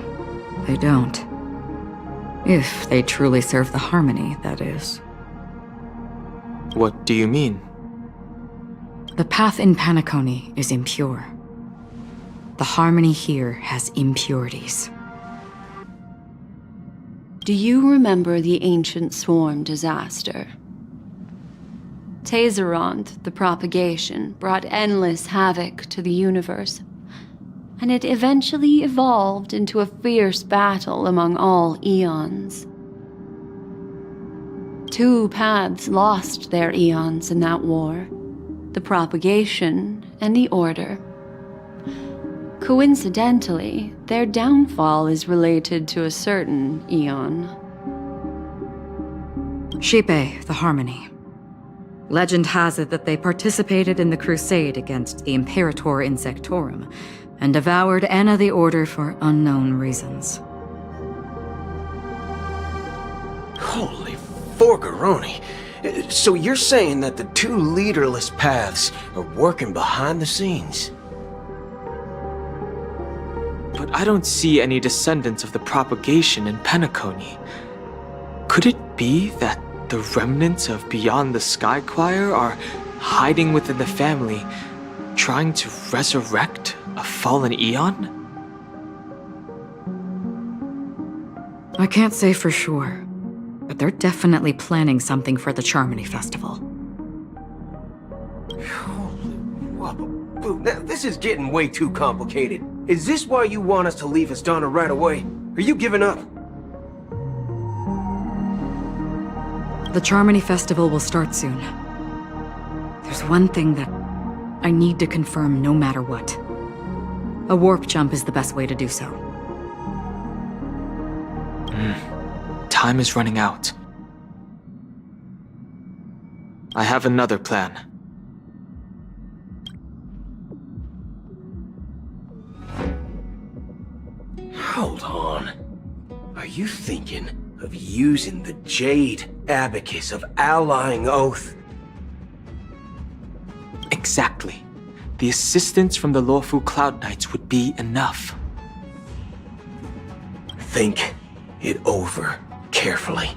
they don't. If they truly serve the Harmony, that is. What do you mean? The path in Peniconii is impure. The Harmony here has impurities. Do you remember the ancient swarm disaster? Tazerond, the propagation, brought endless havoc to the universe, and it eventually evolved into a fierce battle among all eons. 2 paths lost their eons in that war, the propagation and the order. Coincidentally, their downfall is related to a certain eon. Xipe, the Harmony. Legend has it that they participated in the crusade against the Imperator Insectorum and devoured Anna the Order for unknown reasons. Holy forgaroni. So you're saying that the 2 leaderless paths are working behind the scenes? But I don't see any descendants of the propagation in Peniconie. Could it be that the remnants of Beyond the Sky Choir are hiding within the family, trying to resurrect a fallen eon? I can't say for sure, but they're definitely planning something for the Charmony Festival. Now, this is getting way too complicated. Is this why you want us to leave Astana right away? Are you giving up? The Charmony Festival will start soon. There's one thing that I need to confirm no matter what. A warp jump is the best way to do so. Time is running out. I have another plan. Hold on. Are you thinking of using the Jade Abacus of Allying Oath? Exactly. The assistance from the Lawfu Cloud Knights would be enough. Think it over carefully.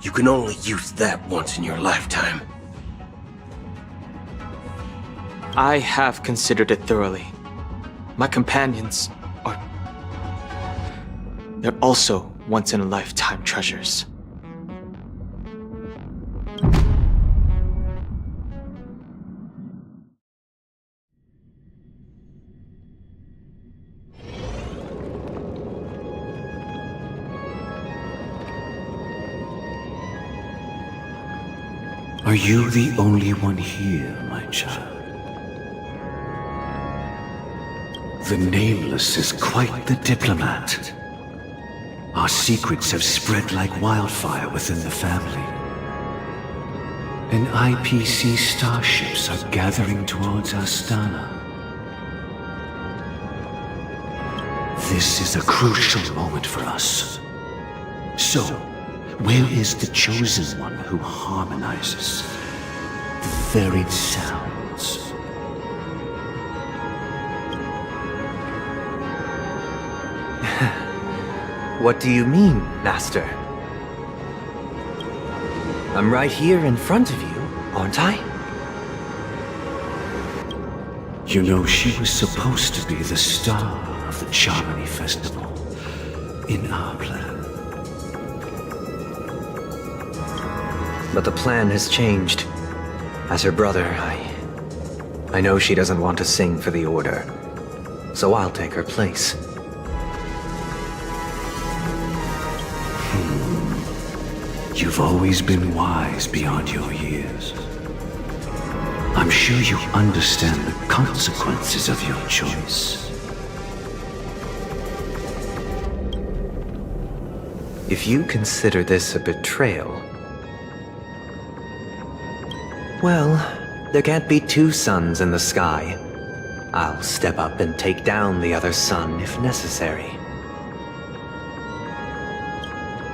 You can only use that once in your lifetime. I have considered it thoroughly. My companions are... they're also once-in-a-lifetime treasures. Are you the only one here, my child? The Nameless is quite the diplomat. Our secrets have spread like wildfire within the family. And IPC starships are gathering towards Astana. This is a crucial moment for us. So, where is the Chosen One who harmonizes the varied sounds? What do you mean, Master? I'm right here in front of you, aren't I? You know, she was supposed to be the star of the Charmony Festival in our plan. But the plan has changed. As her brother, I know she doesn't want to sing for the Order. So I'll take her place. You've always been wise beyond your years. I'm sure you understand the consequences of your choice. If you consider this a betrayal... well, there can't be 2 suns in the sky. I'll step up and take down the other sun if necessary.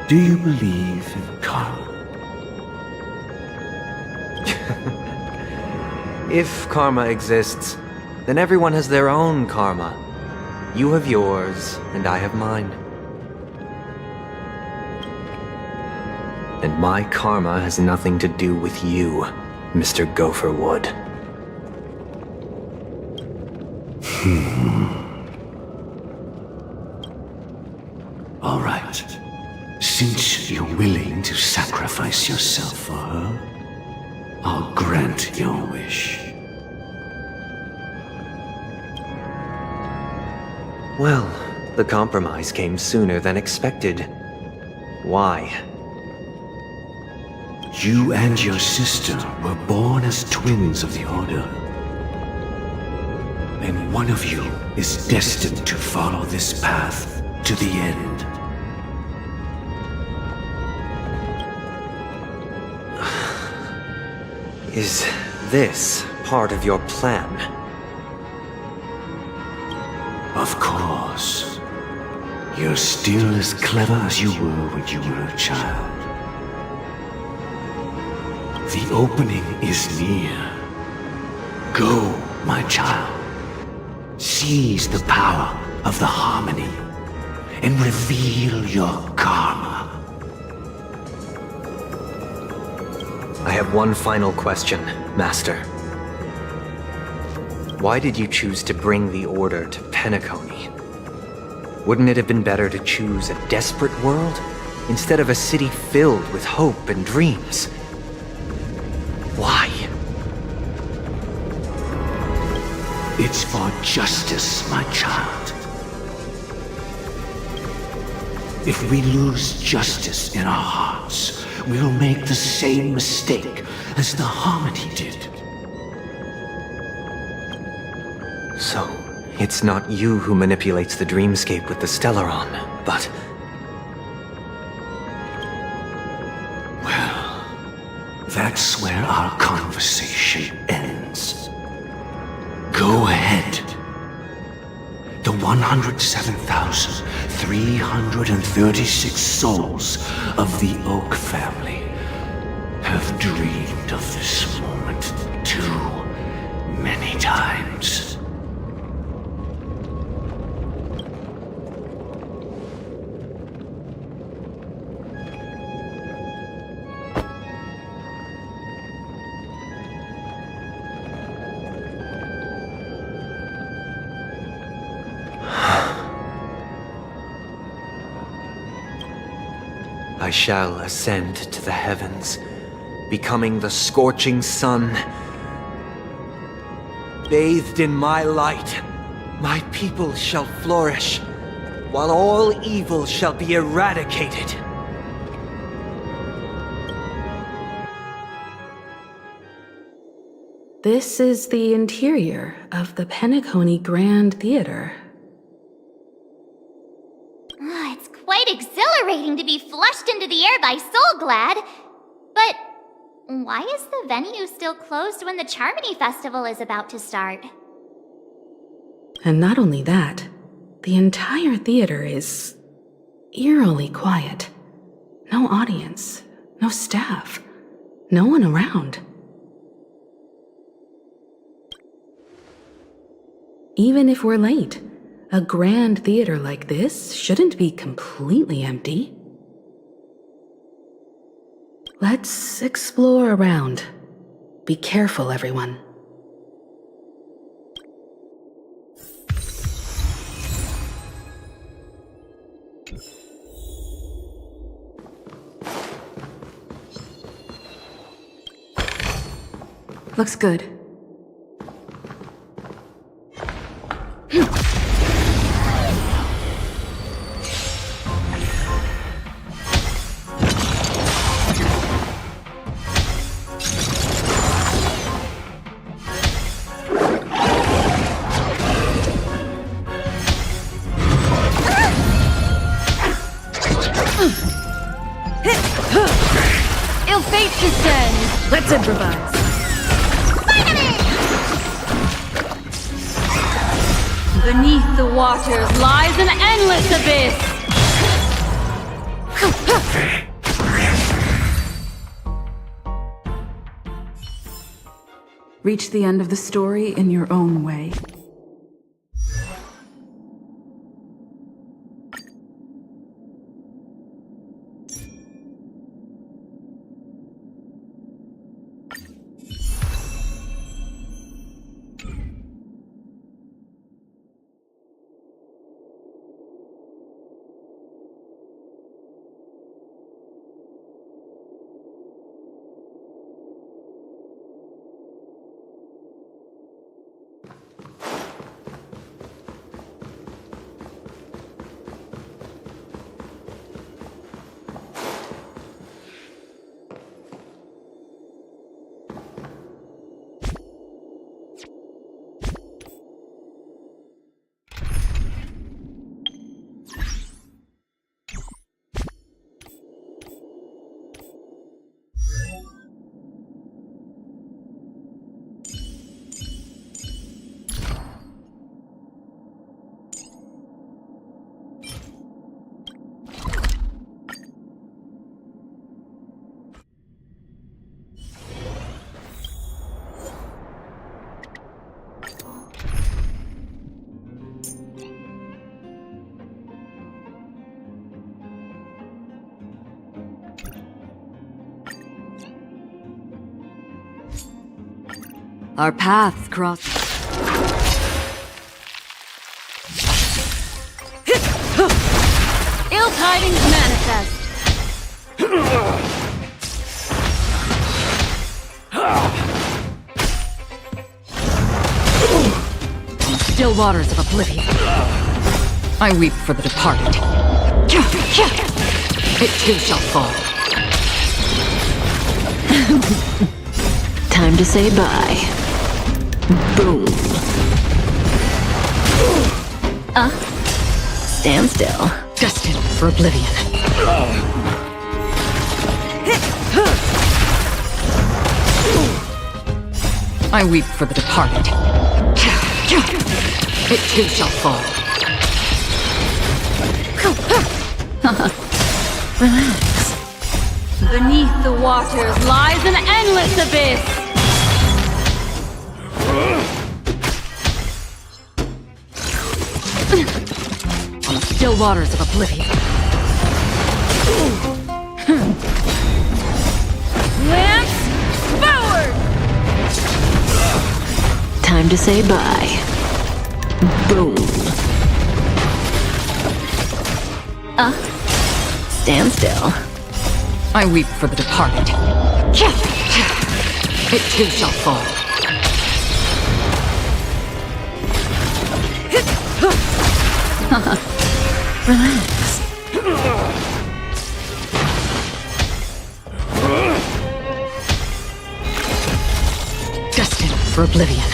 Do you believe in karma? If karma exists, then everyone has their own karma. You have yours, and I have mine. And my karma has nothing to do with you, Mr. Gopherwood. All right. you're willing to sacrifice yourself for her, I'll grant your wish. Well, the compromise came sooner than expected. Why? You and your sister were born as twins of the Order. And one of you is destined to follow this path to the end. Is this part of your plan? Of course. You're still as clever as you were when you were a child. The opening is near. Go, my child. Seize the power of the harmony and reveal your karma. I have one final question, Master. Why did you choose to bring the Order to Peniconii? Wouldn't it have been better to choose a desperate world instead of a city filled with hope and dreams? Why? It's for justice, my child. If we lose justice in our hearts, we'll make the same mistake as the Harmony did. So, it's not you who manipulates the dreamscape with the Stellaron, but... Well, that's where our conversation ends. Go ahead. The 107,336 souls of the Oak family have dreamed of this moment too many times. I shall ascend to the heavens, becoming the scorching sun. Bathed in my light, my people shall flourish, while all evil shall be eradicated. This is the interior of the Peniconii Grand Theater. It's quite exhilarating to be flushed into the air by Soul Glad. But why is the venue still closed when the Charmony Festival is about to start? And not only that, the entire theater is eerily quiet. No audience, no staff, no one around. Even if we're late, a grand theater like this shouldn't be completely empty. Let's explore around. Be careful, everyone. Looks good. Ill fate descends! Let's improvise. Beneath the waters lies an endless abyss! Reach the end of the story in your own way. Our paths cross. Ill tidings manifest. Still waters of oblivion. I weep for the departed. It too shall fall. Time to say bye. Boom. Stand still. Destined for oblivion. I weep for the departed. It too shall fall. Relax. Beneath the waters lies an endless abyss. On the still waters of oblivion. Lance forward! Time to say bye. Boom. Stand still. I weep for the departed. It too shall fall. Relax. Destined for oblivion.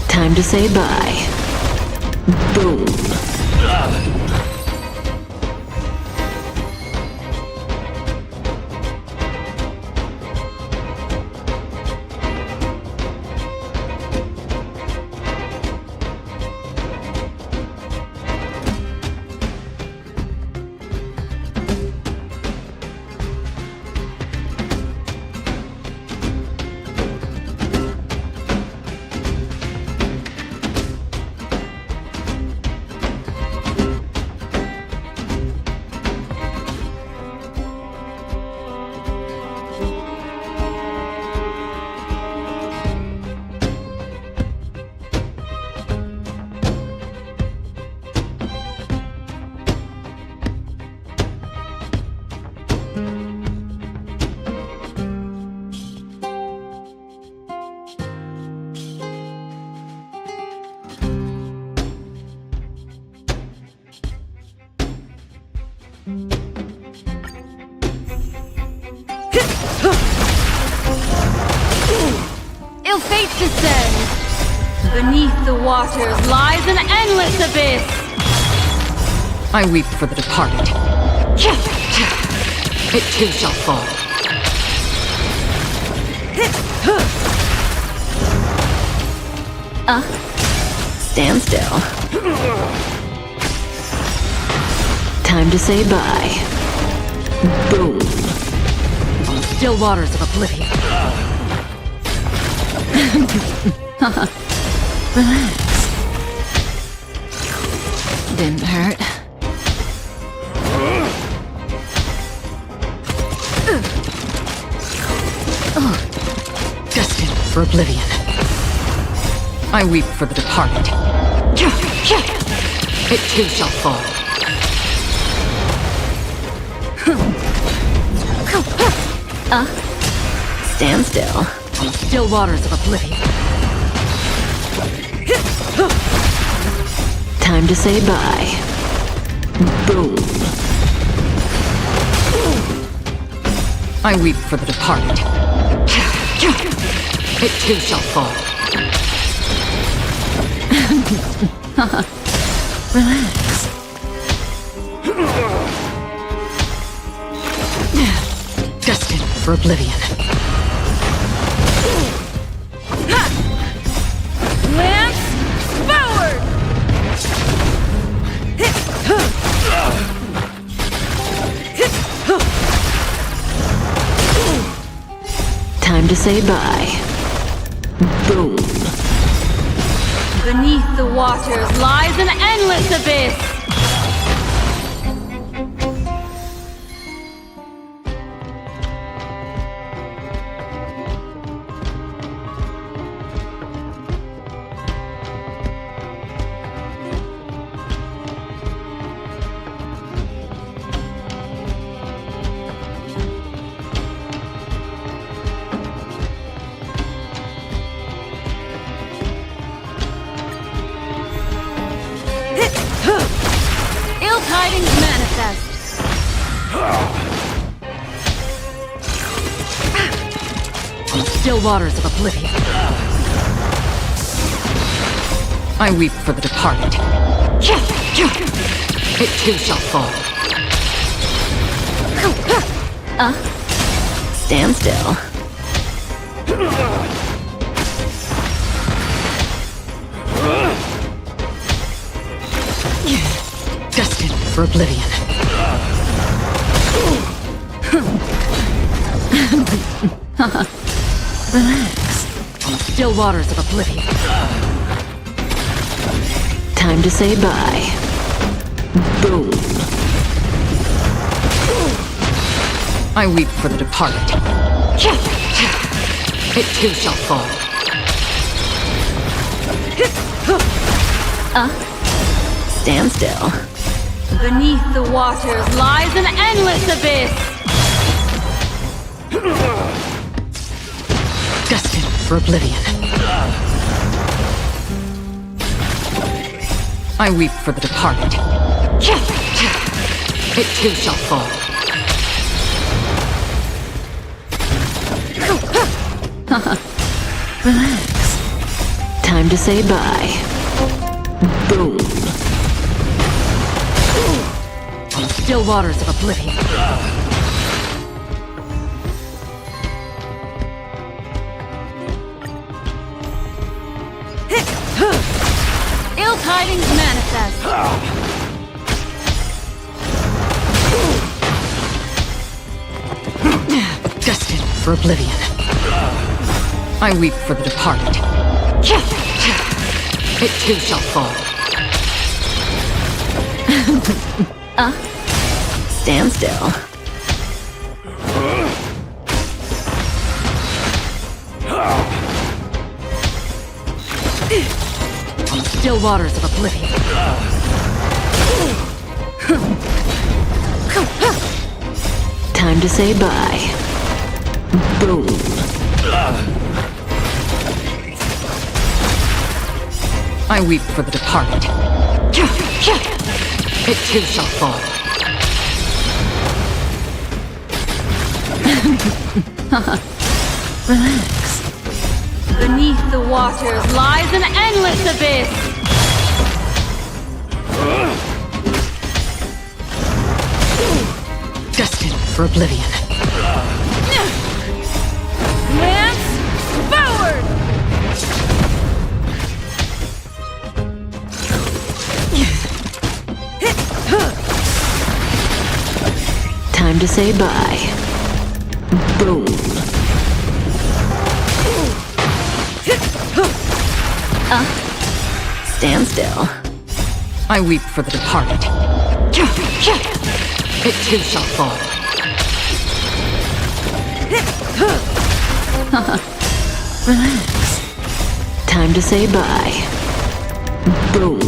Time to say bye. Boom. Ill fate descends. Beneath the waters lies an endless abyss. I weep for the departed. It too shall fall. Stand still. Time to say bye. Boom. On the still waters of oblivion. Relax. Didn't hurt. Destined for oblivion. I weep for the departed. It too shall fall. Stand still. On the still waters of oblivion. Time to say bye. Boom. I weep for the departed. It too shall fall. Relax. Destined for oblivion. Lance forward! Time to say bye. Boom. Beneath the waters lies an endless abyss. tidings manifest. On still waters of oblivion, I weep for the departed. It too shall fall. Stand still. Destined for oblivion. Relax. On still waters of oblivion. Time to say bye. Boom. I weep for the departed. It too shall fall. Stand still. Beneath the waters lies an endless abyss. Destined for oblivion. I weep for the departed. It too shall fall. Relax. Time to say bye. Boom. On still waters of oblivion. Ill tidings manifest. Destined for oblivion. I weep for the departed. It too shall fall. Stand still. On still waters of oblivion. Time to say bye. Boom. I weep for the departed. It too shall fall. Relax. Beneath the waters lies an endless abyss. Destined for oblivion. Lance forward. Time to say bye. Boom. Stand still. I weep for the departed. It too shall fall. Relax. Time to say bye. Boom.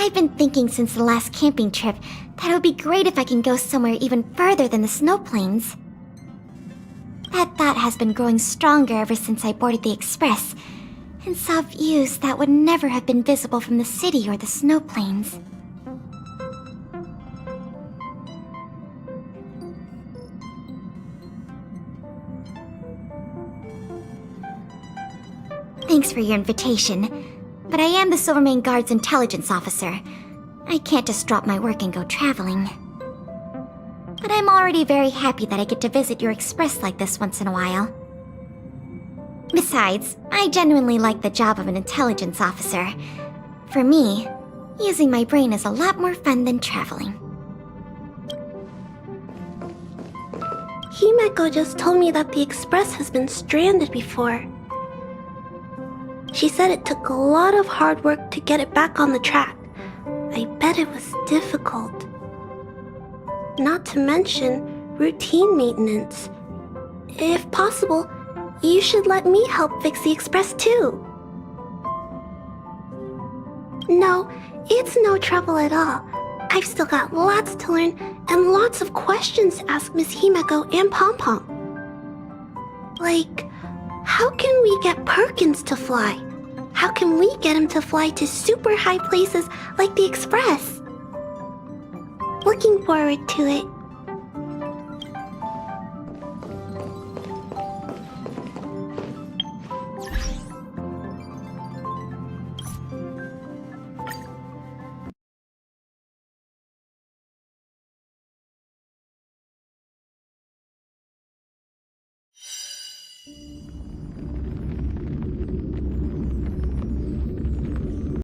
I've been thinking since the last camping trip that it would be great if I can go somewhere even further than the snow plains. That thought has been growing stronger ever since I boarded the express and saw views that would never have been visible from the city or the snow plains. Thanks for your invitation, but I am the Silvermane Guard's intelligence officer. I can't just drop my work and go traveling. But I'm already very happy that I get to visit your express like this once in a while. Besides, I genuinely like the job of an intelligence officer. For me, using my brain is a lot more fun than traveling. Himeko just told me that the express has been stranded before. She said it took a lot of hard work to get it back on the track. I bet it was difficult. Not to mention routine maintenance. If possible, you should let me help fix the express too. No, it's no trouble at all. I've still got lots to learn and lots of questions to ask Miss Himeko and Pom Pom. Like, how can we get Perkins to fly? How can we get him to fly to super high places like the express? Looking forward to it.